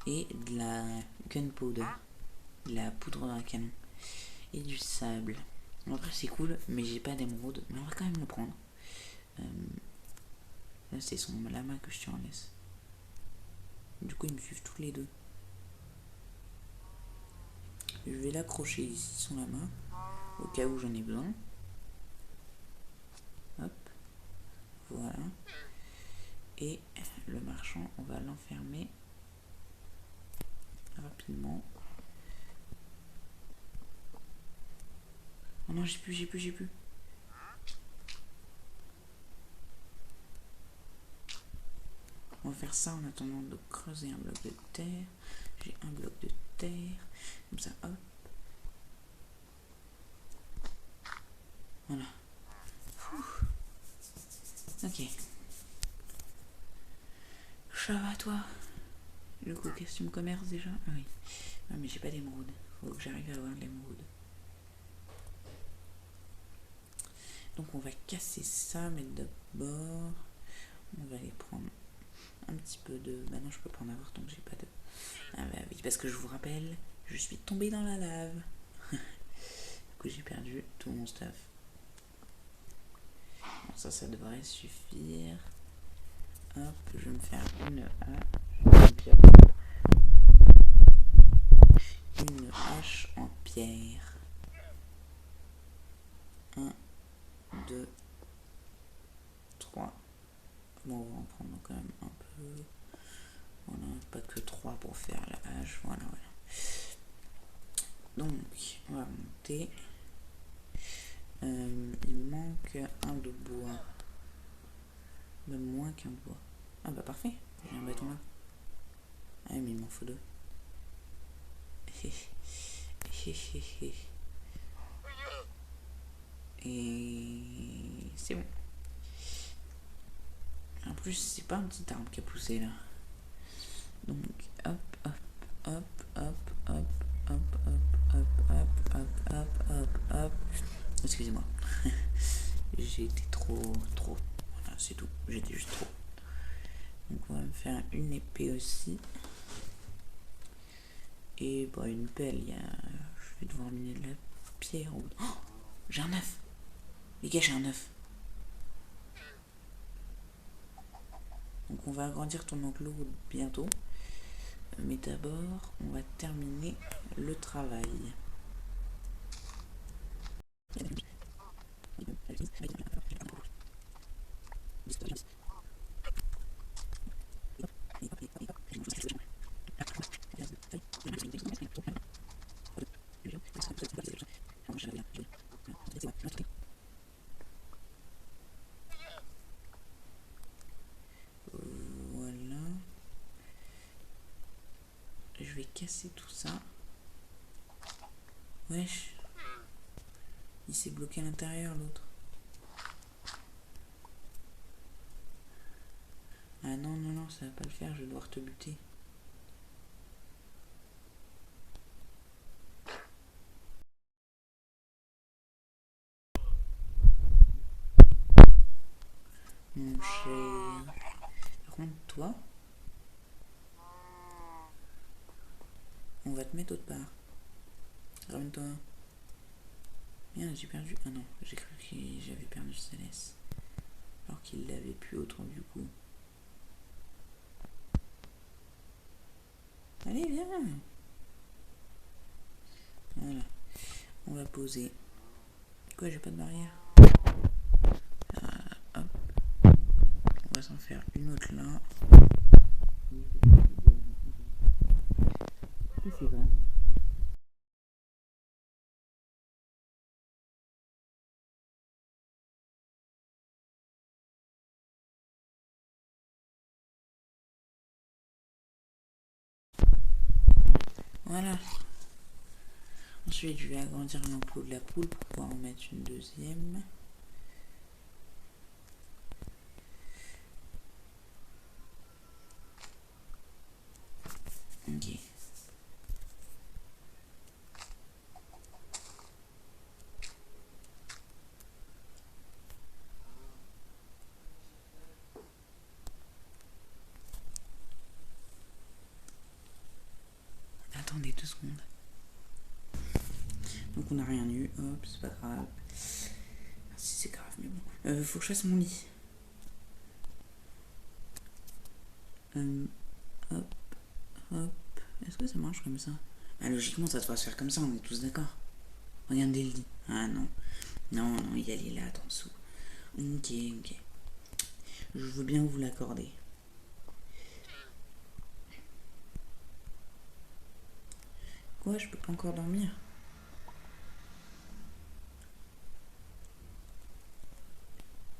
et de la gunpowder. De la poudre à canon. Et du sable. En vrai, c'est cool, mais j'ai pas d'émeraude. Mais on va quand même le prendre. Là, c'est son lama que je te en laisse. Du coup, ils me suivent tous les deux. Je vais l'accrocher ici, son lama. Au cas où j'en ai besoin. Hop. Voilà. Et le marchand, on va l'enfermer rapidement. Oh non, j'ai plus. On va faire ça en attendant de creuser un bloc de terre. J'ai un bloc de terre. Comme ça, hop. Voilà. Ok. Ça va toi? Du coup, question de commerce déjà? Ah oui. Ah mais j'ai pas d'émeraude. Faut que j'arrive à avoir de l'émeraude. Donc on va casser ça, mais d'abord on va aller prendre un petit peu de... Bah non, je peux pas en avoir donc j'ai pas de... Ah bah oui, parce que je vous rappelle, je suis tombée dans la lave. Du coup j'ai perdu tout mon stuff. Bon, ça devrait suffire. Hop, je vais me faire une hache en pierre. 1, 2, 3. Bon, on va en prendre quand même un peu. Voilà, pas que 3 pour faire la hache. Voilà. Donc, on va monter. Il manque un de bois. Même moins qu'un bois. Ah bah parfait, j'ai un bâton là. Ah mais il m'en faut 2. Et c'est bon. En plus, c'est pas un petit arbre qui a poussé là. Donc, hop. Excusez-moi. J'ai été trop. Voilà, c'est tout. J'étais juste trop. Donc, on va me faire une épée aussi. Et bah, une pelle. Je vais devoir miner de la pierre. Oh, j'ai un œuf. Les gars, j'ai un œuf. Donc, on va agrandir ton enclos bientôt. Mais d'abord, on va terminer le travail. casser tout ça. Wesh. Il s'est bloqué à l'intérieur, l'autre. Ah non, non, non, ça va pas le faire, je vais devoir te buter. Mon cher. Par contre, toi, on va te mettre autre part. Ramène-toi. Merde, j'ai perdu. Ah non, j'ai cru que j'avais perdu Céleste. Alors qu'il l'avait plus autre du coup. Allez, viens. Voilà. On va poser. Quoi, j'ai pas de barrière. Hop. On va s'en faire une autre là. C'est vrai. Voilà. Ensuite, je vais agrandir l'enclos de la poule pour pouvoir en mettre une deuxième. Ok. Attendez 2 secondes. Donc on n'a rien eu. Hop, c'est pas grave. Ah, si c'est grave, mais bon. Faut que je fasse mon lit. Hop, hop. Est-ce que ça marche comme ça? Ah, logiquement, ça devrait se faire comme ça, on est tous d'accord. Regardez le lit. Ah non. Non, non, il y a les lattes en dessous. Ok, ok. Je veux bien vous l'accorder. Quoi, je peux pas encore dormir?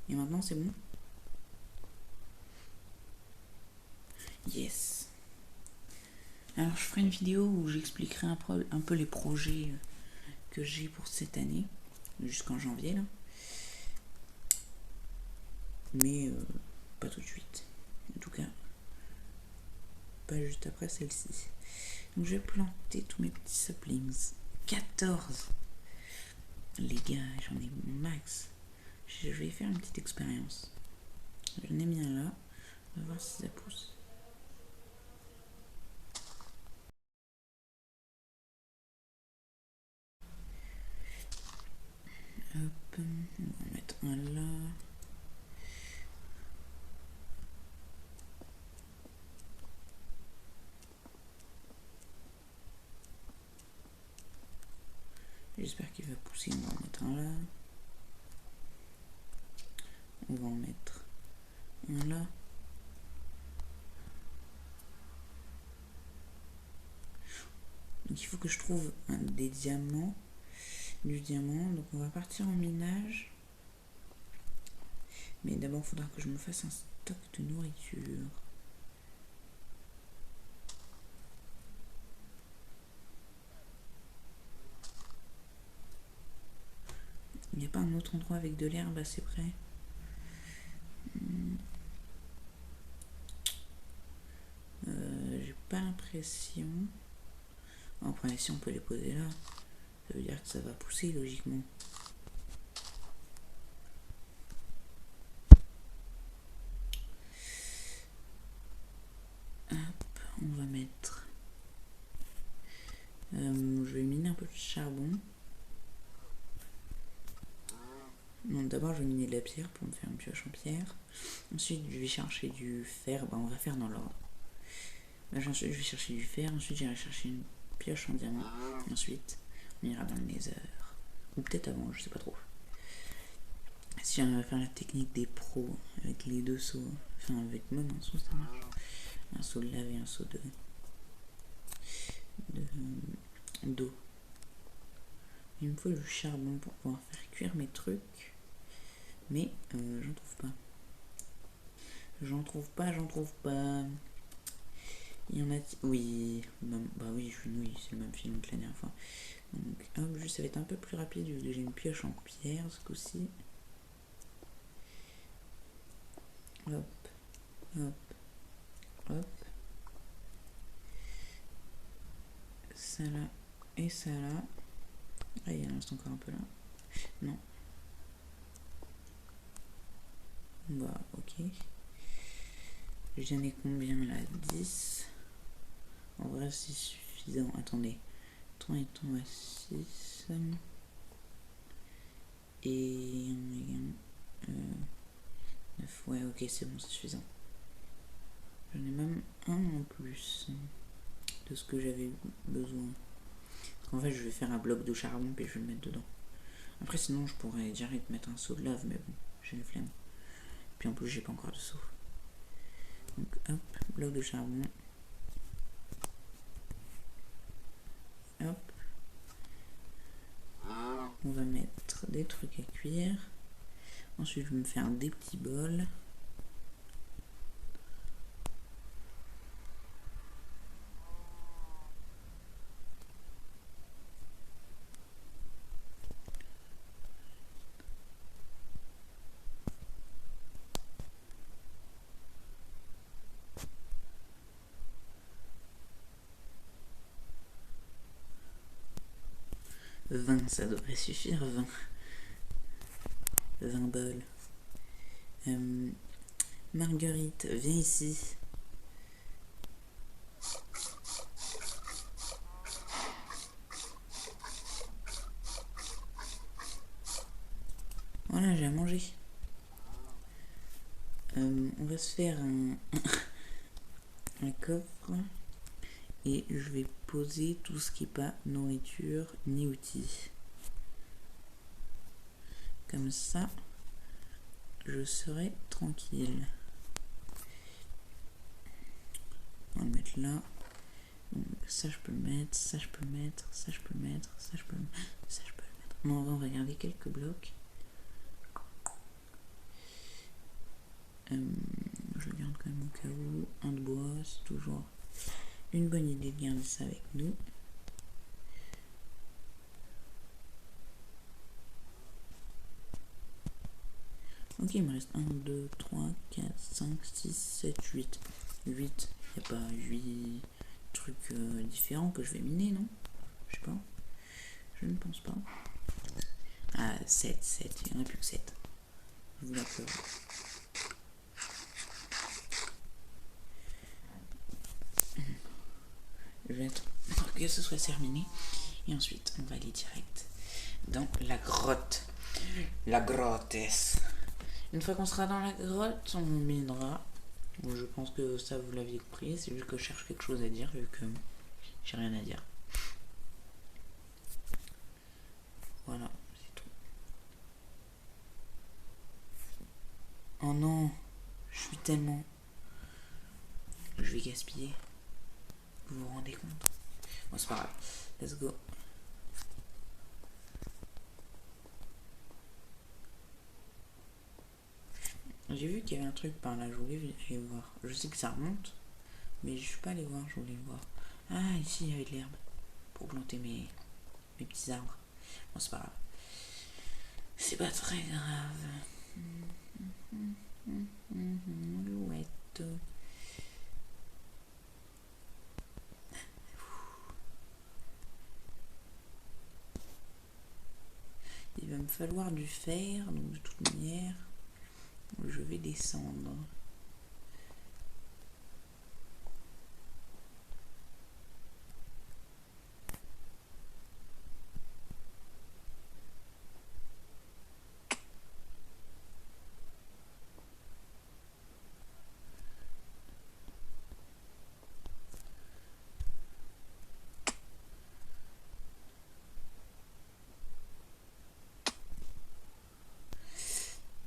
Et maintenant, c'est bon? Yes. Alors, je ferai une vidéo où j'expliquerai un peu les projets que j'ai pour cette année, jusqu'en janvier, là. Mais pas tout de suite. En tout cas, pas juste après celle-ci. Donc, je vais planter tous mes petits saplings. 14. Les gars, j'en ai max. Je vais faire une petite expérience. J'en ai mis un là. On va voir si ça pousse. Hop, on va en mettre un là. J'espère qu'il va pousser. On va en mettre un là. On va en mettre un là. Donc il faut que je trouve des diamants. Du diamant. Donc on va partir en minage. Mais d'abord il faudra que je me fasse un stock de nourriture. Il n'y a pas un autre endroit avec de l'herbe assez près? J'ai pas l'impression. Après, si on peut les poser là, ça veut dire que ça va pousser logiquement. Hop, on va mettre. Je vais miner un peu de charbon. Non, d'abord je vais miner de la pierre pour me faire une pioche en pierre. Ensuite je vais chercher du fer. On va faire dans l'ordre. Ensuite je vais chercher du fer. Ensuite j'irai chercher une pioche en diamant. Et ensuite on ira dans le nether. Ou peut-être avant, je sais pas trop. Si j'arrive à faire la technique des pros avec les 2 seaux, enfin avec mon un seau ça marche. Un seau de lave et un seau d'eau. Il me faut du charbon pour pouvoir faire cuire mes trucs. Mais j'en trouve pas. J'en trouve pas. Il y en a... Oui, bah oui, je suis oui, c'est le même film que la dernière fois. Donc, hop, juste, ça va être un peu plus rapide vu que j'ai une pioche en pierre ce coup-ci. Hop, hop, hop. Ça là et ça là. Ah, il y en reste encore un peu là. Non. Bah, ok. J'en ai combien là? 10. En vrai, c'est suffisant. Attendez. 3 et 3, 6. Et 9. Ouais, ok, c'est bon, c'est suffisant. J'en ai même un en plus de ce que j'avais besoin. En fait, je vais faire un bloc de charbon puis je vais le mettre dedans. Après, sinon, je pourrais direct mettre un seau de lave, mais bon, j'ai les flemmes. Puis en plus, j'ai pas encore de seau. Donc, hop, bloc de charbon. Hop. On va mettre des trucs à cuire. Ensuite, je vais me faire des petits bols. Ça devrait suffire, 20 bols. Marguerite, viens ici. Voilà, j'ai à manger. On va se faire un coffre. Et je vais poser tout ce qui n'est pas nourriture ni outils. Comme ça, je serai tranquille. On va le mettre là. Donc, ça je peux le mettre, ça je peux le mettre, ça je peux le mettre, ça je peux le mettre, ça je peux le mettre. Non, on va regarder quelques blocs. Je regarde quand même au cas où. Un de bois, c'est toujours une bonne idée de garder ça avec nous. Ok, il me reste 1, 2, 3, 4, 5, 6, 7, 8. 8. Il n'y a pas 8 trucs différents que je vais miner, non? Je sais pas. Je ne pense pas. Ah, 7. Il n'y en a plus que 7. Je vous l'accorde. Je vais attendre que ce soit terminé. Et ensuite, on va aller direct dans la grotte. La grotte. Une fois qu'on sera dans la grotte, on minera. Je pense que ça vous l'aviez compris. C'est juste que je cherche quelque chose à dire vu que j'ai rien à dire. Voilà, c'est tout. Oh non, je suis tellement... Je vais gaspiller. Vous vous rendez compte? Bon, c'est pas grave. Let's go. J'ai vu qu'il y avait un truc par là, je voulais aller voir. Je sais que ça remonte, mais je suis pas allé voir, je voulais le voir. Ah, ici il y avait de l'herbe pour planter mes petits arbres. Bon, c'est pas grave. C'est pas très grave. Louette. Il va me falloir du fer, donc de toute manière, je vais descendre.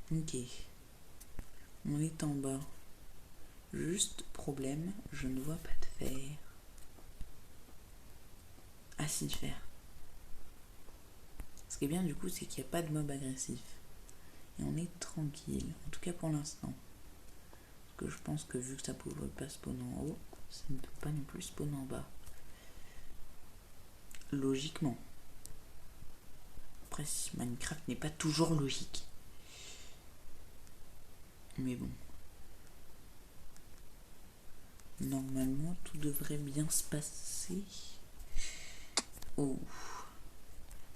Ok. On est en bas. Juste problème, je ne vois pas de fer. Ah si, de fer. Ce qui est bien du coup, c'est qu'il n'y a pas de mob agressif. Et on est tranquille. En tout cas pour l'instant. Parce que je pense que vu que ça pouvait pas spawner en haut, ça ne peut pas non plus spawn en bas. Logiquement. Après, Minecraft n'est pas toujours logique. Mais bon. Normalement, tout devrait bien se passer. Oh.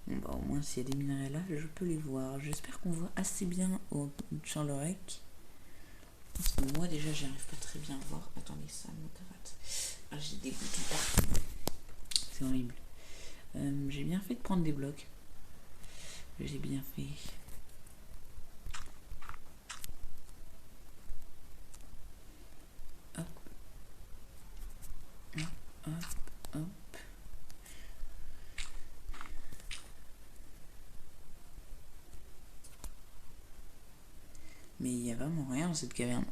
Bon bah au moins s'il y a des minerais là, je peux les voir. J'espère qu'on voit assez bien au Charlerec. Parce que moi déjà j'arrive pas très bien à voir. Attendez, ça me gratte. Ah, j'ai des boutons partout. C'est horrible. J'ai bien fait de prendre des blocs. J'ai bien fait. Hop. Hop, hop, hop. Mais il n'y a vraiment rien dans cette caverne.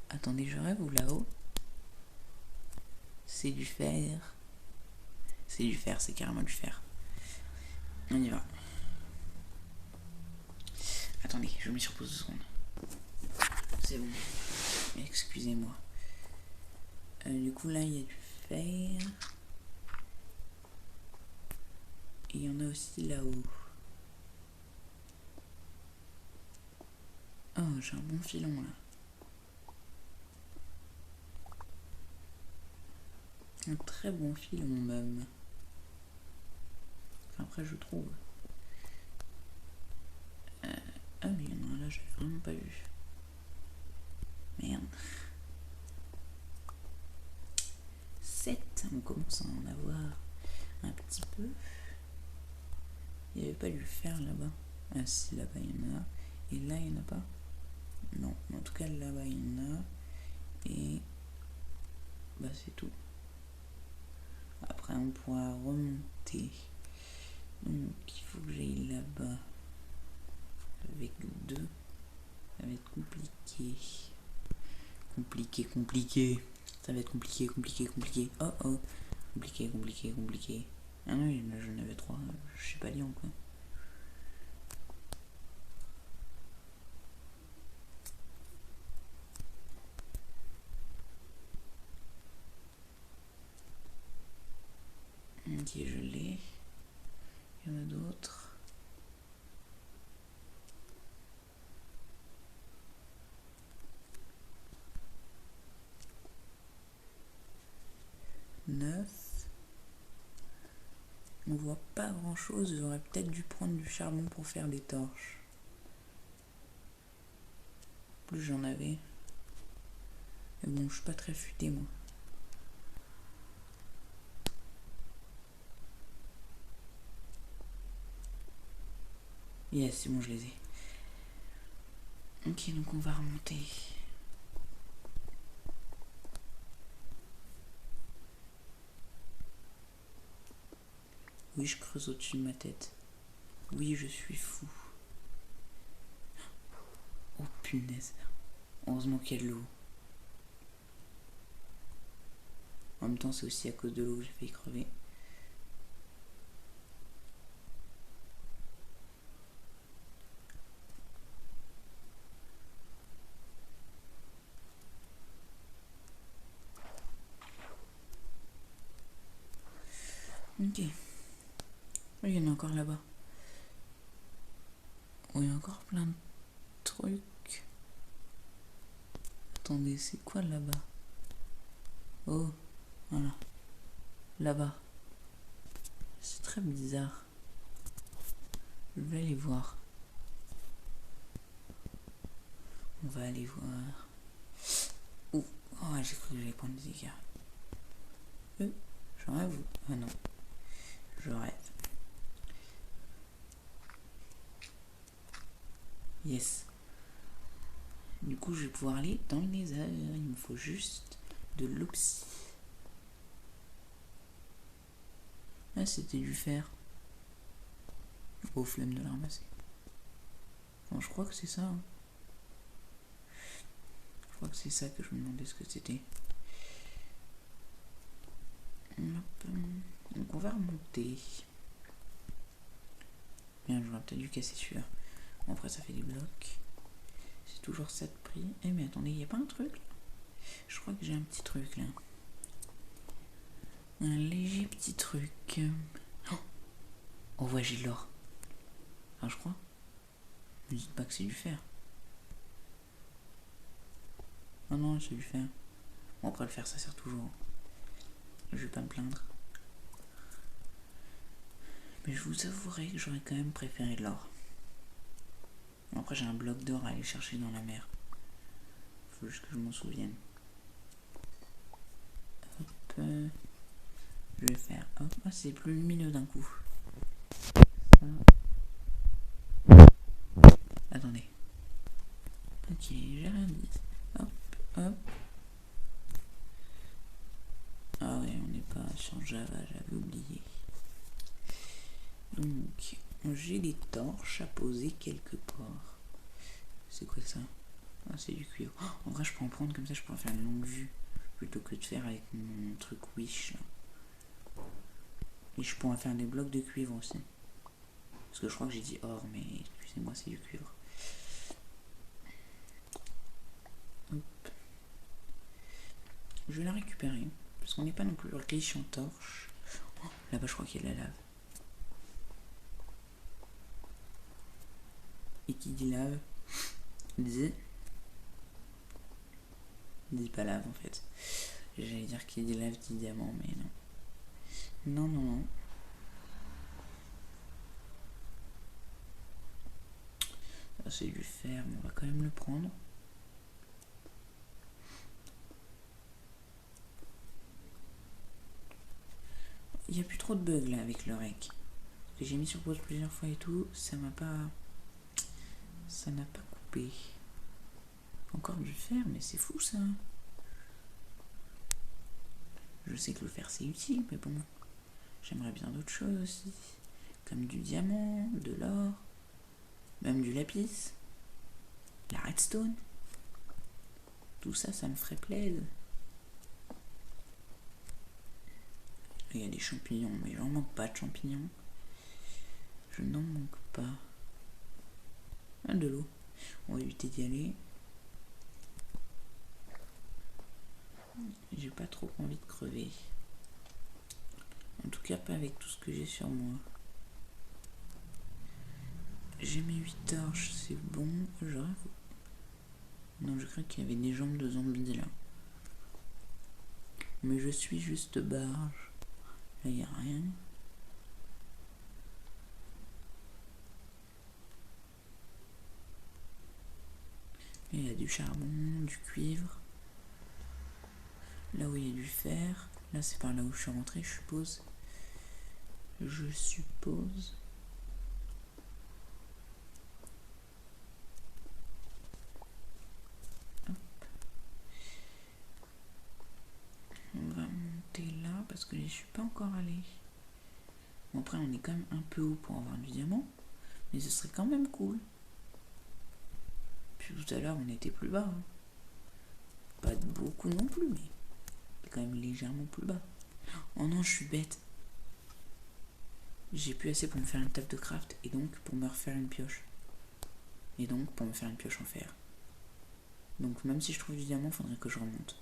Attendez, je rêve ou là-haut? C'est du fer. C'est du fer, c'est carrément du fer. On y va. Attendez, je me mets sur pause 2 secondes. C'est bon. Excusez-moi. Du coup, là, il y a du fer. Et il y en a aussi là-haut. Oh, j'ai un bon filon, là. Un très bon filon, même. Enfin, après, je trouve. Ah, mais il y en a un là, je l'ai vraiment pas vu. Merde. 7, on commence à en avoir un petit peu. Il n'y avait pas dû faire là-bas. Ah si, là-bas il y en a. Et là il n'y en a pas. Non, en tout cas là-bas il y en a. Et bah c'est tout. Après on pourra remonter. Donc il faut que j'aille là-bas. Avec 2. Ça va être compliqué. Compliqué. Ça va être compliqué. Oh oh. Compliqué. Ah non, là j'en avais 3. Je sais pas lire quoi. Ok, je l'ai. Il y en a d'autres. On voit pas grand chose, j'aurais peut-être dû prendre du charbon pour faire des torches. Plus j'en avais. Mais bon, je suis pas très futé moi. Yes, c'est bon, je les ai. Ok, donc on va remonter. Oui, je creuse au-dessus de ma tête. Oui, je suis fou. Oh punaise. Heureusement qu'il y a de l'eau. En même temps, c'est aussi à cause de l'eau que j'ai failli crever. Ok. Oh, il y en a encore là-bas. Oh, il y a encore plein de trucs. Attendez, c'est quoi là-bas? Oh, voilà. Là-bas. C'est très bizarre. Je vais aller voir. On va aller voir. Ouh, oh, j'ai cru que j'allais prendre des dégâts. Je rêve ou... Ah non. Je rêve. Yes. Du coup, je vais pouvoir aller dans le nether. Il me faut juste de l'oxy. Ah, c'était du fer. Au flemme de la ramasser. Bon, je crois que c'est ça. Hein. Je crois que c'est ça que je me demandais ce que c'était. Donc on va remonter. Bien, j'aurais peut-être dû casser celui-là. Bon, après ça fait des blocs. C'est toujours ça de prix. Eh mais attendez, il n'y a pas un truc là? Je crois que j'ai un petit truc là. Un léger petit truc. Oh ouais, j'ai de l'or. Ah, je crois. Ne dites pas que c'est du fer. Ah non, c'est du fer. Bon, après le fer, ça sert toujours. Je vais pas me plaindre. Mais je vous avouerai que j'aurais quand même préféré de l'or. Après, j'ai un bloc d'or à aller chercher dans la mer. Faut juste que je m'en souvienne. Hop. Je vais faire. Hop. Ah, c'est plus lumineux d'un coup. Ça. Attendez. Ok, j'ai rien dit. Hop, hop. Ah ouais, on n'est pas sur Java, j'avais oublié. Donc, j'ai des torches à poser quelque part. C'est quoi ça? Ah, c'est du cuivre. Oh, en vrai, je peux en prendre comme ça, je pourrais faire une longue vue. Plutôt que de faire avec mon truc Wish. Là. Et je pourrais faire des blocs de cuivre aussi. Parce que je crois que j'ai dit or, mais excusez-moi, c'est du cuivre. Hop. Je vais la récupérer. Parce qu'on n'est pas non plus riche en torches. Oh, là-bas, je crois qu'il y a de la lave. Et qui dit lave dit pas lave en fait. J'allais dire qui dit lave dit diamant, mais non. Non, non, non. Ça, c'est du fer, mais on va quand même le prendre. Il n'y a plus trop de bugs là avec le rec. Que j'ai mis sur pause plusieurs fois et tout, ça m'a pas. Ça n'a pas coupé. Encore du fer, mais c'est fou ça. Je sais que le fer c'est utile, mais bon. J'aimerais bien d'autres choses aussi. Comme du diamant, de l'or, même du lapis, la redstone. Tout ça, ça me ferait plaisir. Il y a des champignons, mais j'en manque pas de champignons. Je n'en manque pas. Ah, de l'eau. On va éviter d'y aller. J'ai pas trop envie de crever. En tout cas, pas avec tout ce que j'ai sur moi. J'ai mes 8 torches, c'est bon. Non, je crois qu'il y avait des jambes de zombies là. Mais je suis juste barge. Là, il n'y a rien. Il y a du charbon, du cuivre. Là où il y a du fer. Là, c'est par là où je suis rentré, je suppose. Je suppose. Hop. On va monter là parce que j'y suis pas encore allé. Bon, après, on est quand même un peu haut pour avoir du diamant. Mais ce serait quand même cool. Puis tout à l'heure, on était plus bas. Hein. Pas beaucoup non plus, mais quand même légèrement plus bas. Oh non, je suis bête. J'ai plus assez pour me faire une table de craft et donc pour me refaire une pioche. Et donc pour me faire une pioche en fer. Donc même si je trouve du diamant, faudrait que je remonte.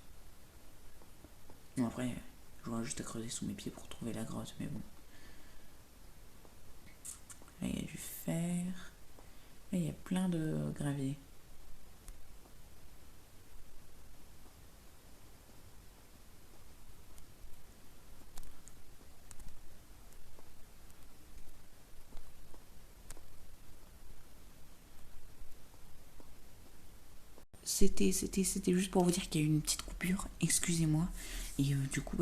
Bon après, j'aurai juste à creuser sous mes pieds pour trouver la grotte, mais bon. Là il y a du fer. Là il y a plein de gravier. C'était juste pour vous dire qu'il y a eu une petite coupure, excusez-moi. Et du coup,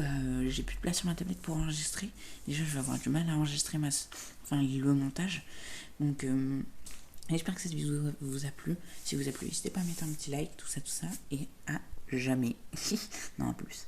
j'ai plus de place sur ma tablette pour enregistrer. Déjà, je vais avoir du mal à enregistrer le montage. Donc, j'espère que cette vidéo vous a plu. Si vous a plu, n'hésitez pas à mettre un petit like, tout ça. Et à jamais. Non, à plus.